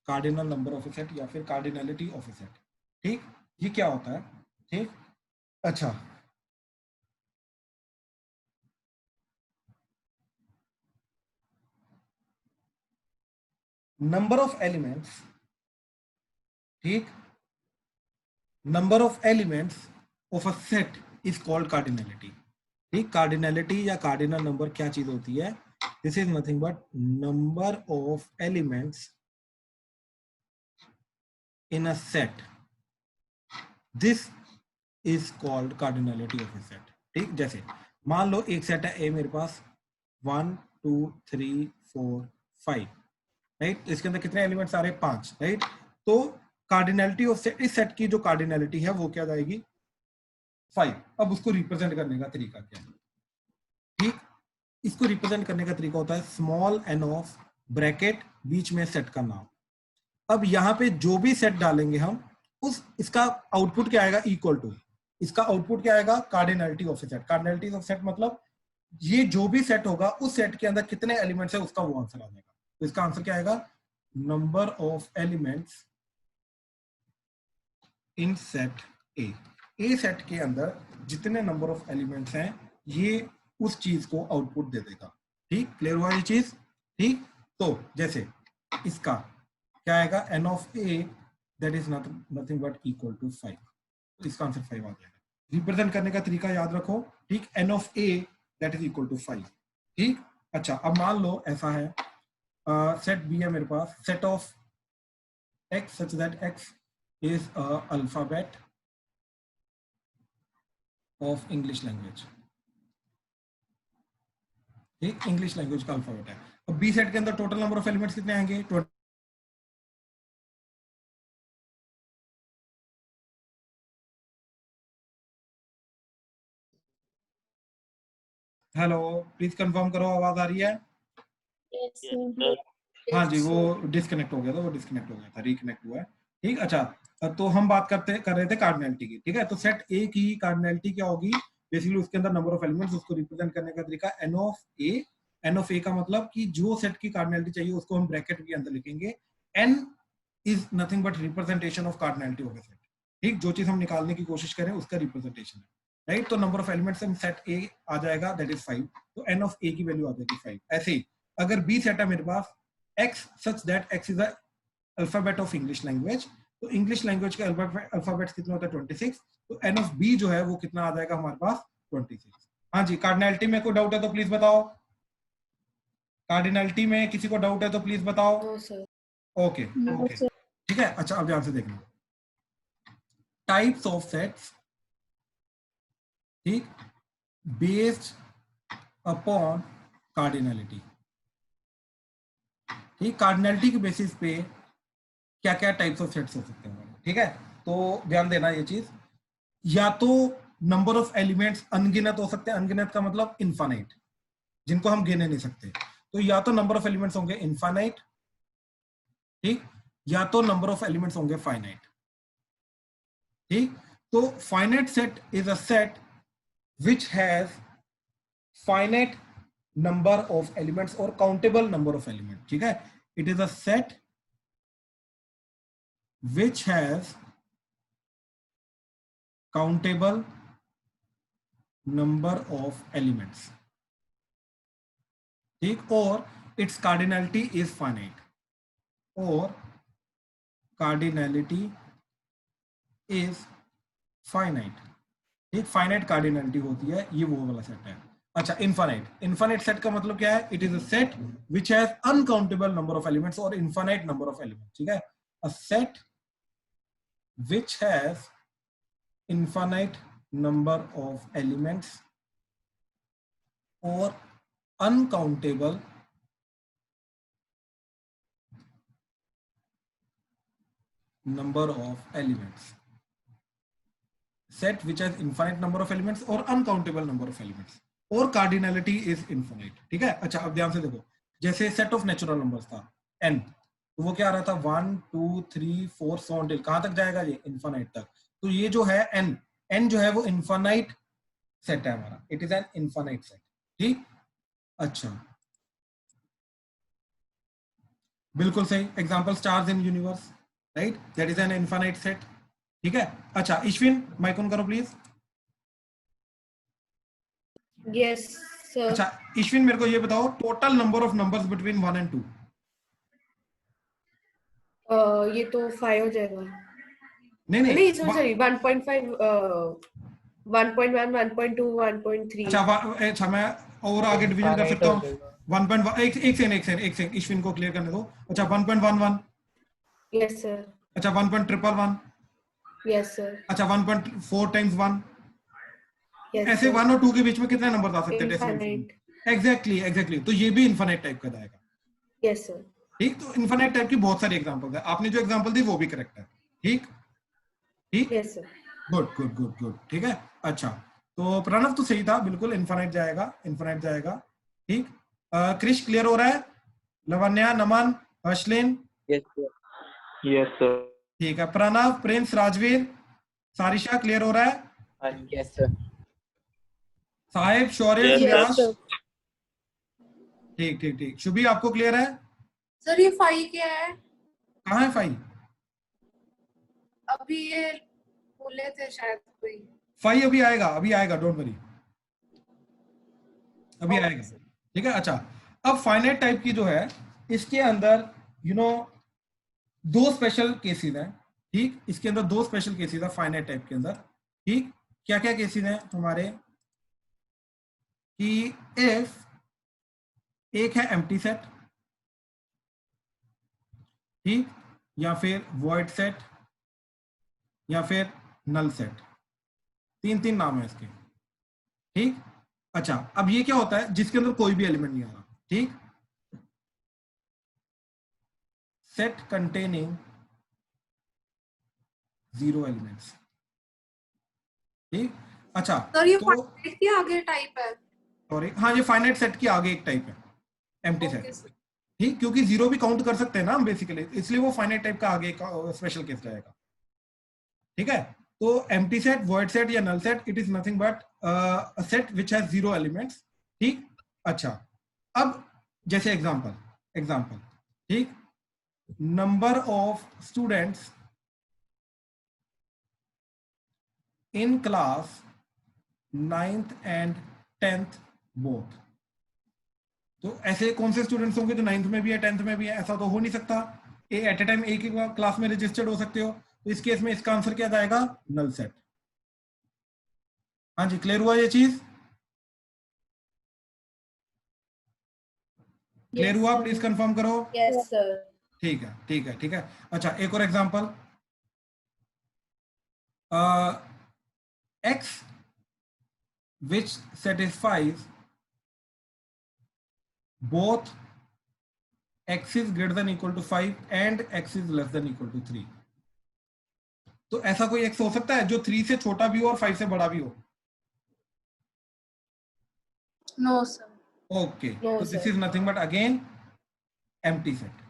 cardinal number of a set या फिर cardinality of a set, ठीक, ये क्या होता है, ठीक। अच्छा, नंबर ऑफ एलिमेंट्स, ठीक, number of elements of a set is called cardinality, ठीक। कार्डिनलिटी या कार्डिनल नंबर क्या चीज होती है? This is nothing but number of elements in a set, this is called cardinality of a set, ठीक। जैसे मान लो एक सेट है ए मेरे पास 1 2 3 4 5, राइट, इसके अंदर कितने एलिमेंट्स आ रहे हैं? 5, राइट। तो कार्डिनलिटी ऑफ सेट, इस सेट की जो कार्डिनलिटी है वो क्या जाएगी? 5। अब उसको रिप्रेजेंट करने का तरीका क्या है, ठीक, इसको रिप्रेजेंट करने का तरीका होता है स्मॉल एन ऑफ ब्रैकेट बीच में सेट का नाम। अब यहाँ पे जो भी सेट डालेंगे हम, उस इसका आउटपुट क्या आएगा? इक्वल टू, इसका आउटपुट क्या आएगा? Cardinality of set. Cardinality of set मतलब ये जो भी सेट होगा उस सेट के अंदर कितने एलिमेंट्स है उसका वो आंसर आ जाएगा। तो इसका आंसर क्या आएगा? Number of elements in set A set के अंदर जितने नंबर ऑफ एलिमेंट्स हैं ये उस चीज को आउटपुट दे देगा, ठीक। क्लियर हुआ ये चीज, ठीक। तो जैसे इसका क्या आएगा? N of A that is nothing but equal to 5, तो इसका आंसर 5 आ जाएगा। रिप्रेजेंट करने का तरीका याद रखो, ठीक। N of A that is equal to 5, ठीक। अच्छा, अब मान लो ऐसा है, सेट बी है मेरे पास, set of x such that x is alphabet of English language, ठीक, इंग्लिश लैंग्वेज का अल्फाबेट है। अब बी सेट के अंदर टोटल नंबर ऑफ एलिमेंट्स कितने आएंगे? हेलो, प्लीज कंफर्म करो, आवाज आ रही है? Yes, sir. हाँ जी, वो डिस्कनेक्ट हो गया था, रिकनेक्ट हुआ है, ठीक। अच्छा, तो हम बात कर रहे थे कार्डिनलिटी की, ठीक है। तो सेट ए की कार्डिनलिटी क्या होगी? बेसिकली उसके अंदर नंबर ऑफ एलिमेंट्स, उसको रिप्रेजेंट करने का तरीका n of A. N of A का मतलब कि जो सेट की कार्डिनलिटी चाहिए उसको हम ब्रैकेट के अंदर लिखेंगे। N is nothing but representation of cardinality of a set, ठीक। जो चीज हम निकालने की कोशिश करें उसका रिप्रेजेंटेशन है, राइट। तो number of elements in set A आ जाएगा दैट इज 5, तो एन ऑफ ए की वैल्यू आ जाएगी 5। ऐसे ही अगर बी सेट है मेरे पास x such that x is the alphabet of English language, तो इंग्लिश लैंग्वेज के अल्फाबेट्स कितने होते हैं? 26, तो एन ऑफ बी जो है वो कितना आ जाएगा हमारे पास? 26। हाँ जी, कार्डिनलिटी में कोई डाउट है तो प्लीज बताओ, कार्डिनलिटी में किसी को डाउट है तो प्लीज बताओ। No sir. ओके, ठीक है। अच्छा, अब ध्यान से देखना, टाइप्स ऑफ सेट्स, ठीक, बेस्ड अपॉन कार्डिनलिटी, ठीक, कार्डिनलिटी के बेसिस पे क्या क्या टाइप्स ऑफ सेट्स हो सकते हैं, ठीक है। तो ध्यान देना ये चीज, या तो नंबर ऑफ एलिमेंट्स अनगिनत हो सकते हैं, अनगिनत का मतलब इनफाइनाइट, जिनको हम गिने नहीं सकते, तो या तो नंबर ऑफ एलिमेंट्स होंगे इनफाइनाइट, ठीक, या तो नंबर ऑफ एलिमेंट्स होंगे फाइनाइट, ठीक। तो finite set is a set which has finite number of elements और काउंटेबल नंबर ऑफ एलिमेंट, ठीक है। It is a set which has countable number of elements, ठीक, और its cardinality is finite, और cardinality is finite, ठीक, finite cardinality होती है, ये वो वाला सेट है। अच्छा, infinite सेट का मतलब क्या है? It is a set which has uncountable number of elements और infinite number of elements, ठीक है। A set which has infinite number of elements or uncountable number of elements, set which has infinite number of elements or uncountable number of elements और cardinality is infinite, ठीक है। अच्छा, अब ध्यान से देखो, जैसे सेट ऑफ नेचुरल नंबर्स था n, तो वो क्या आ रहा था 1 2 3 4 सो ऑन टिल, कहां तक जाएगा ये? इनफाइनाइट तक। तो ये जो है n जो है वो इनफाइनाइट सेट है हमारा, it is an infinite set, ठीक। अच्छा, बिल्कुल सही, example stars in universe, right, that is an infinite set, ठीक है। अच्छा, ईश्विन माइक ऑन करो प्लीज। Yes sir. अच्छा ईश्विन, मेरे को ये बताओ total number of numbers between 1 and 2। ये तो 5 हो जाएगा। नहीं सॉरी 1.5 1.1 1.2 1.3। अच्छा मैं और आगे डिवीजन कर सकता हूँ। 1.1 एक सेकंड ईश्विन को क्लियर करने दो। अच्छा 1.11। Yes sir. अच्छा 1.111। Yes sir. अच्छा 1.4 टाइम्स 1। यस ऐसे 1 और 2 के बीच में कितने नंबर आ सकते हैं इनफाइनाइट। एग्जैक्टली तो ये भी इनफाइनाइट टाइप का जाएगा, यस सर। ठीक। तो इनफाइनाइट टाइप की बहुत सारी एग्जांपल्स है, आपने जो एग्जांपल दी वो भी करेक्ट है, ठीक ठीक। Yes sir. गुड, ठीक है। अच्छा तो प्रणव तो सही था, बिल्कुल इनफाइनाइट जाएगा, ठीक। क्रिश क्लियर हो रहा है? लवन्या, नमन, हर्षलिन, यस सर। ठीक है। प्रणव, प्रिंस, राजवीर, सारिशा क्लियर हो रहा है? Yes, sir. साहिब, शौर्य, Yes, सुयाश, sir. ठीक। शुभी आपको क्लियर है? सर ये 5 क्या है? कहाँ है 5? अभी ये बोले थे शायद कोई। 5 अभी आएगा, डोंट वरी, अभी आएगा, ठीक है। अच्छा, अब फाइनाइट टाइप की जो है, इसके अंदर दो स्पेशल केसेस हैं, ठीक। इसके अंदर दो स्पेशल केसेस है फाइनाइट टाइप के अंदर, ठीक। क्या क्या केसेस हैं हमारे? कि इफ एक है एम्प्टी सेट, ठीक, या फिर वॉइड सेट, या फिर नल सेट, तीन नाम है इसके, ठीक। अच्छा, अब ये क्या होता है जिसके अंदर कोई भी एलिमेंट नहीं आ रहा, ठीक, सेट कंटेनिंग 0 एलिमेंट्स, ठीक। अच्छा सर ये तो फाइनाइट के आगे टाइप है। सॉरी, हाँ ये फाइनाइट सेट की आगे एक टाइप है एम्प्टी ओके सेट, सर। ठीक, क्योंकि 0 भी काउंट कर सकते हैं ना हम बेसिकली, इसलिए वो फाइनाइट टाइप का आगे का स्पेशल केस जाएगा, ठीक है। तो एम्प्टी सेट, वॉइड सेट या null set, it is nothing but a set which has 0 elements, ठीक। अच्छा, अब जैसे एग्जांपल, ठीक, number of students in class 9th and 10th बोथ, तो ऐसे कौन से स्टूडेंट्स होंगे जो 9th में भी है 10th में भी है? ऐसा तो हो नहीं सकता, एट ए टाइम एक ही क्लास में रजिस्टर्ड हो सकते हो, तो इस केस में इसका आंसर क्या जाएगा? Null set. हाँ जी, क्लियर हुआ ये चीज? क्लियर हुआ? प्लीज कंफर्म करो। Yes sir. ठीक है। अच्छा, एक और एग्जांपल, x which satisfies both x is greater than equal to 5 and x is less than equal to 3. तो ऐसा कोई x हो सकता है जो 3 से छोटा भी हो और 5 से बड़ा भी हो? No, sir. Okay, No, so this sir. is nothing but again empty set.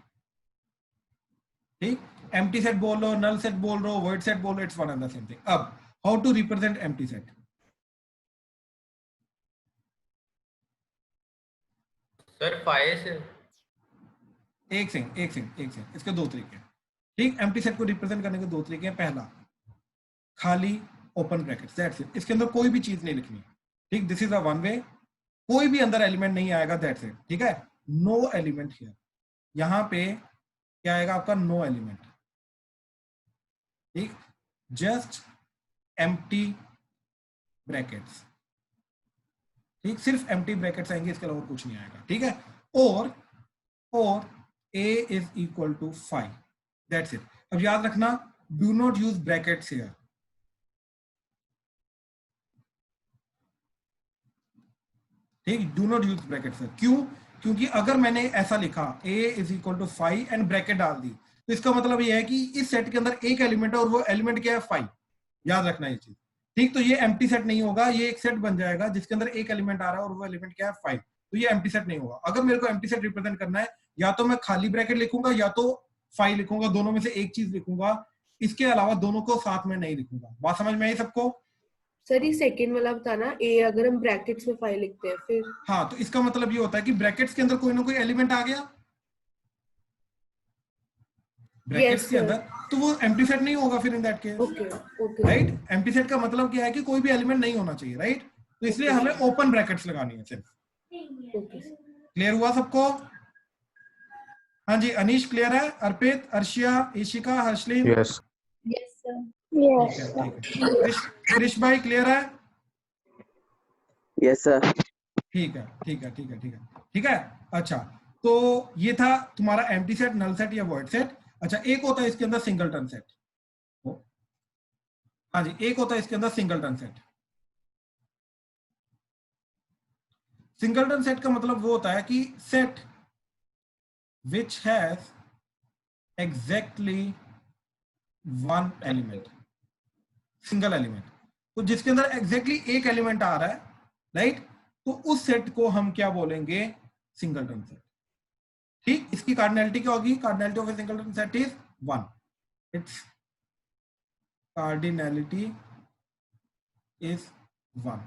ठीक, empty set बोल लो, null set बोल लो, void set बोल लो, it's one and the same thing. अब how to represent empty set? Sir 5 से एक second इसके दो तरीके हैं. ठीक, empty set को रिप्रेजेंट करने के दो तरीके हैं. पहला, खाली ओपन ब्रैकेट्स, दैट्स इट. इसके अंदर कोई भी चीज नहीं लिखनी. ठीक, this is a one way. कोई भी अंदर एलिमेंट नहीं आएगा, दैट्स इट. ठीक है, नो एलिमेंट हियर. यहां पे क्या आएगा आपका? No element. ठीक, जस्ट एम्प्टी ब्रैकेट्स. ठीक, सिर्फ एम्प्टी ब्रैकेट्स आएंगे, इसके अलावा कुछ नहीं आएगा. ठीक है, और a is equal to 5. That's it. अब याद रखना, do not use brackets here. ठीक, do not use brackets here. क्यों? क्योंकि अगर मैंने ऐसा लिखा a is equal to 5 and bracket डाल दी, तो इसका मतलब ये है कि इस सेट के अंदर एक एलिमेंट है और वो एलिमेंट क्या है? 5. याद रखना ये चीज. ठीक, तो ये एम्प्टी सेट नहीं होगा, ये एक सेट बन जाएगा जिसके अंदर एक एलिमेंट आ रहा है और वो एलिमेंट क्या है? 5. तो ये एम्प्टी सेट नहीं होगा. अगर मेरे को एम्प्टी सेट रिप्रेजेंट करना है, या तो मैं खाली ब्रैकेट लिखूंगा या तो 5 लिखूंगा, दोनों में से एक चीज लिखूंगा. इसके अलावा दोनों को साथ में नहीं लिखूंगा. बात समझ में आई सबको? सर ये सेकंड वाला बताना, a अगर हम ब्रैकेट्स में 5 लिखते हैं फिर. हाँ, तो इसका मतलब ये होता है कि ब्रैकेट्स के अंदर कोई ना कोई एलिमेंट आ गया ब्रैकेट्स Yes, के sir. अंदर, तो वो एम्प्टी सेट नहीं होगा फिर in that case. Okay right, empty set का मतलब क्या है कि कोई भी एलिमेंट नहीं होना चाहिए. राइट, तो इसलिए हमें ओपन ब्रैकेट्स लगानी है सिर्फ. ओके. क्लियर हुआ सबको? हाँ जी, अनीश क्लियर है? Arpit, Arshiya, Eshika, Harshleen? Yes. Yes, sir. ठीक है, ठीक है. कृष भाई क्लियर है? Yes sir. ठीक है, ठीक है, ठीक है, ठीक है, ठीक है. अच्छा, तो ये था तुम्हारा एम्प्टी सेट, नल सेट या वॉइड सेट. अच्छा, एक होता है इसके अंदर सिंगलटन सेट. हाँ जी, एक होता है इसके अंदर सिंगलटन सेट. सिंगलटन सेट का मतलब वो होता है कि set which has exactly one element, single element. तो जिसके अंदर एग्जैक्टली एक एलिमेंट आ रहा है, राइट, तो उस सेट को हम क्या बोलेंगे? Singleton set. ठीक, इसकी कार्डिनैलिटी क्या होगी? Cardinality of A singleton set is 1. It's cardinality is 1.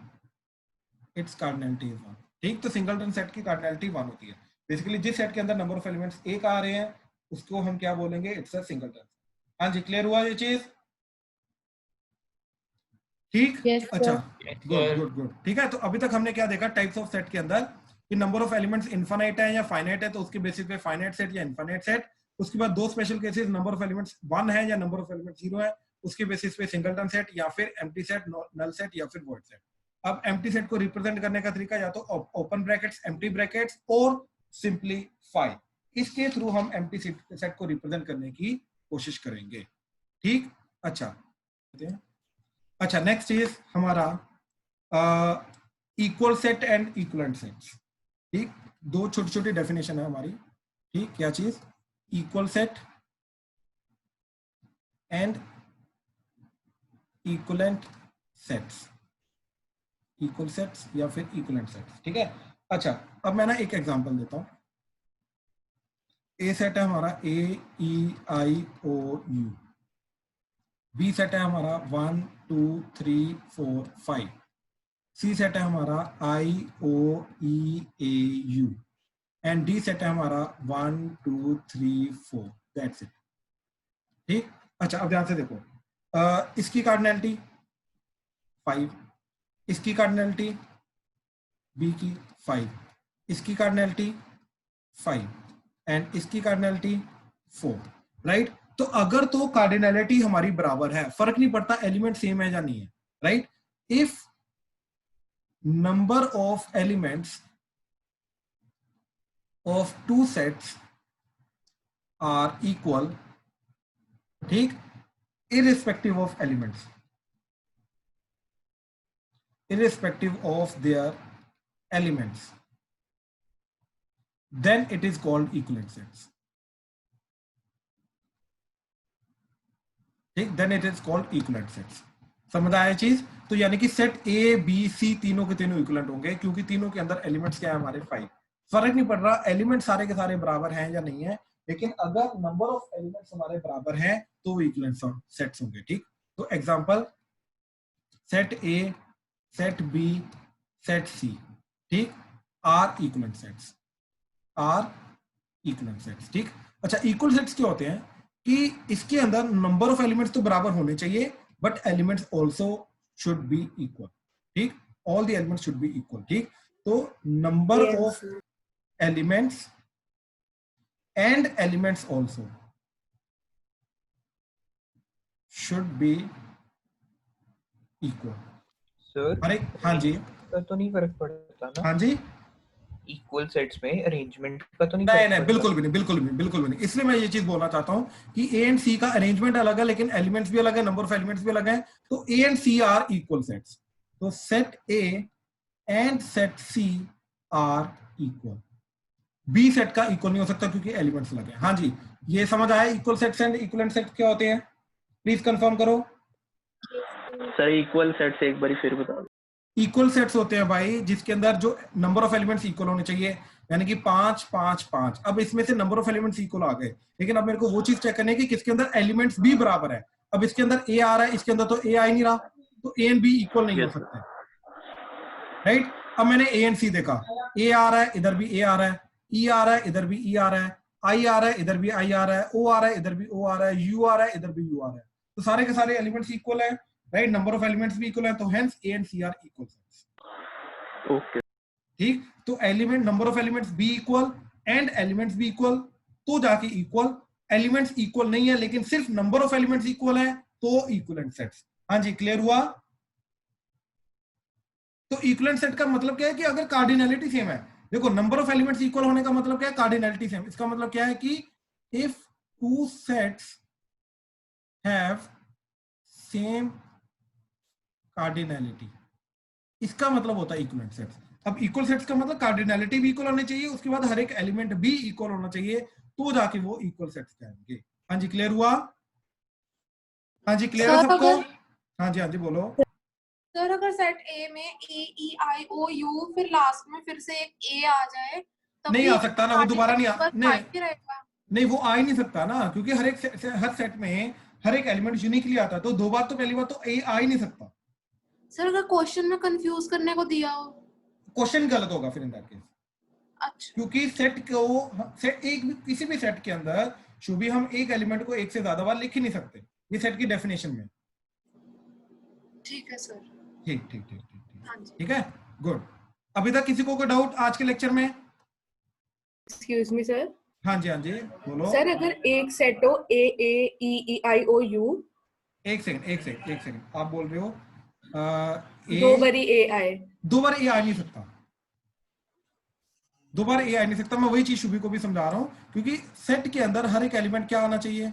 It's cardinality is 1. ठीक, तो सिंगलटन सेट की कार्डिनैलिटी 1 होती है. बेसिकली जिस सेट के अंदर नंबर ऑफ एलिमेंट्स एक आ रहे हैं उसको हम क्या बोलेंगे? It's a singleton. हाँ जी, क्लियर हुआ ये चीज? ठीक. Yes, sir. अच्छा, Yes, good sir. Good good. ठीक है, तो अभी तक हमने क्या देखा टाइप्स ऑफ सेट के अंदर कि नंबर ऑफ एलिमेंट्स इनफाइनाइट है या फाइनाइट है, तो उसके बेसिस पे फाइनाइट सेट या इनफाइनाइट सेट. उसके बाद दो special cases, number of elements 1 है या नंबर ऑफ एलिमेंट्स 0 है, उसके बेसिस पे सिंगलटन सेट या फिर एम्प्टी सेट, नल सेट या फिर वॉइड सेट. अब एम्प्टी सेट को रिप्रेजेंट करने का तरीका या तो ओपन ब्रैकेट्स, एम्प्टी ब्रैकेट्स और सिंपलीफाई. इसके थ्रू हम एम्प्टी सेट को रिप्रेजेंट करने की कोशिश करेंगे. ठीक. अच्छा, नेक्स्ट इज हमारा equal set and equivalent sets. ठीक, दो छोटी छोटी डेफिनेशन है हमारी. ठीक, क्या चीज? Equal set and equivalent sets. Equal sets या फिर इक्वलेंट सेट्स. ठीक है. अच्छा, अब मैं ना एक एग्जांपल देता हूं. ए सेट है हमारा AEIOU. बी सेट है हमारा 1 2 3 4 5. सी सेट है हमारा IOEAU एंड डी सेट है हमारा 1 2 3 4. That's it. ठीक. अच्छा, अब ध्यान से देखो. इसकी कार्डिनैलिटी 5, इसकी कार्डिनैलिटी बी की 5, इसकी कार्डिनैलिटी 5 एंड इसकी कार्डिनैलिटी 4. राइट, तो अगर तो कार्डिनैलिटी हमारी बराबर है, फर्क नहीं पड़ता एलिमेंट सेम है या नहीं है. Right, if number of elements of two sets are equal, ठीक, irrespective of elements, irrespective of their elements, then it is called equivalent sets. ठीक, then it is called equivalent sets. समझ आया चीज? तो यानी कि सेट ए बी सी तीनों के तीनों इक्विवेलेंट होंगे, क्योंकि तीनों के अंदर एलिमेंट्स क्या है हमारे 5. फर्क नहीं पड़ रहा एलिमेंट सारे के सारे बराबर हैं या नहीं है, लेकिन अगर नंबर ऑफ एलिमेंट्स हमारे बराबर हैं तो वो इक्विवेलेंट सेट्स होंगे. ठीक, तो example set A, set B, set C, ठीक, are equivalent sets, are equivalent sets. ठीक, अच्छा इक्वल सेट्स क्या होते हैं कि इसके अंदर नंबर ऑफ एलिमेंट्स तो बराबर होने चाहिए, but elements also should be equal. ठीक, all the elements should be equal. ठीक, तो number of elements and elements also should be equal. Sir अरे हाँ जी, का तो नहीं फर्क पड़ता ना, हाँ जी, इक्वल सेट्स में अरेंजमेंट का तो नहीं नहीं फर्क नहीं, पड़ता? बिल्कुल भी नहीं, बिल्कुल भी, बिल्कुल भी नहीं. इसलिए मैं ये चीज बोलना चाहता हूं कि ए एंड सी का अरेंजमेंट अलग है, लेकिन एलिमेंट्स भी अलग है, नंबर ऑफ एलिमेंट्स भी अलग है. तो A and C are equal sets. तो set A and set C are equal. B set का इक्वल नहीं हो सकता क्योंकि एलिमेंट्स अलग है. हाँ जी, ये समझ आया equal sets and equivalent sets क्या होते हैं? प्लीज कंफर्म करो. सर इक्वल सेट्स एक बार फिर बता दो. इक्वल सेट्स होते हैं भाई जिसके अंदर जो नंबर ऑफ एलिमेंट्स इक्वल होने चाहिए, यानी कि 5 5 5. अब इसमें से नंबर ऑफ एलिमेंट्स इक्वल आ गए, लेकिन अब मेरे को वो चीज चेक करनी है कि किसके अंदर एलिमेंट्स भी बराबर है. अब इसके अंदर ए आ रहा है, इसके अंदर तो ए आ ही नहीं रहा, तो ए एंड बी इक्वल नहीं हो सकते. राइट, अब मैंने ए एंड सी देखा, ए आ रहा है, इधर भी ए आ रहा है, ई आ रहा है, इधर भी ई आ रहा है, आई आ रहा है, इधर भी आई आ रहा है, ओ आ रहा है, इधर भी ओ आ रहा है, यू आ रहा है, इधर भी यू आ रहा है. तो सारे के सारे एलिमेंट्स इक्वल है. राइट, नंबर ऑफ एलिमेंट्स भी इक्वल है, तो hence A and C are equal sets. Okay. ठीक, तो element number of elements be equal and elements भी इक्वल तो जाके इक्वल. एलिमेंट्स इक्वल नहीं है लेकिन सिर्फ नंबर ऑफ एलिमेंट्स इक्वल है तो इक्विवेलेंट सेट्स. हाँ जी, क्लियर हुआ? तो इक्विवेलेंट सेट का मतलब क्या है कि अगर कार्डिनलिटी सेम है, देखो नंबर ऑफ एलिमेंट्स इक्वल होने का मतलब क्या है? Cardinality same. इसका मतलब क्या है कि if two sets have same cardinality, इसका मतलब होता है इक्विवेलेंट सेट्स. अब इक्वल सेट्स का मतलब कार्डिनलिटी भी इक्वल होनी चाहिए, उसके बाद हर एक एलिमेंट भी इक्वल होना चाहिए, तो जाके वो इक्वल सेट्स कहलाएंगे. हाँ जी, क्लियर हुआ? हाँ जी, क्लियर है सबको? हाँ जी, हाँ जी, बोलो. सर अगर सेट ए में ए ई आई ओ यू फिर लास्ट में फिर से एक ए आ जाए तब नहीं भी आ सकता ना, वो दोबारा नहीं बस नहीं, फाइव ही रहेगा. नहीं वो आ ही नहीं सकता ना, क्योंकि हर सेट में हर एक एलिमेंट यूनिकली आता है, तो दो बार तो पहली बार तो ए आ ही नहीं सकता. सर अगर क्वेश्चन में कंफ्यूज करने को दिया हो. क्वेश्चन गलत होगा फिर इन दैट केस, अच्छा, क्योंकि सेट को सेट एक किसी भी सेट के अंदर शुभी हम एक एलिमेंट को एक से ज्यादा बार लिख ही नहीं सकते, ये सेट की डेफिनेशन में. ठीक है सर. ठीक ठीक ठीक ठीक ठीक, हाँ जी. ठीक है, गुड. अभी तक किसी को कोई डाउट आज के लेक्चर में? Excuse me sir. हाँ जी, हाँ जी, बोलो. सर अगर एक सेट हो ए ए ई ई आई ओ यू, एक सेकंड आप बोल रहे हो दो बारी ए आए, दो बार ए आ नहीं सकता, दो बार ए आ नहीं सकता. मैं वही चीज शुभी को भी समझा रहा हूं, क्योंकि सेट के अंदर हर एक एलिमेंट क्या आना चाहिए?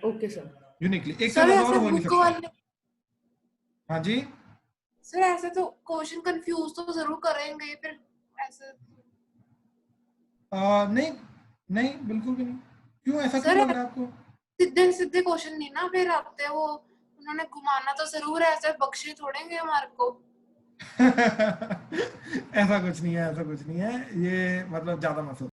Okay sir. यूनिकली, एक से सर ज्यादा ऐसे और हो नहीं बुक सकता. वाले हाँ जी, सर ऐसे तो क्वेश्चन कंफ्यूज तो जरूर करेंगे फिर ऐसे. नहीं नहीं, बिल्कुल भी नहीं. क्यों, ऐसा सर क्यों लग रहा है आपको? सीधे सीधे क्वेश्चन नहीं ना फिर आते, वो उन्होंने घुमाना तो जरूर है, ऐसे बख्शे छोड़ेंगे हमारे को. ऐसा कुछ नहीं है, ऐसा कुछ नहीं है, ये मतलब ज्यादा मत सोचो.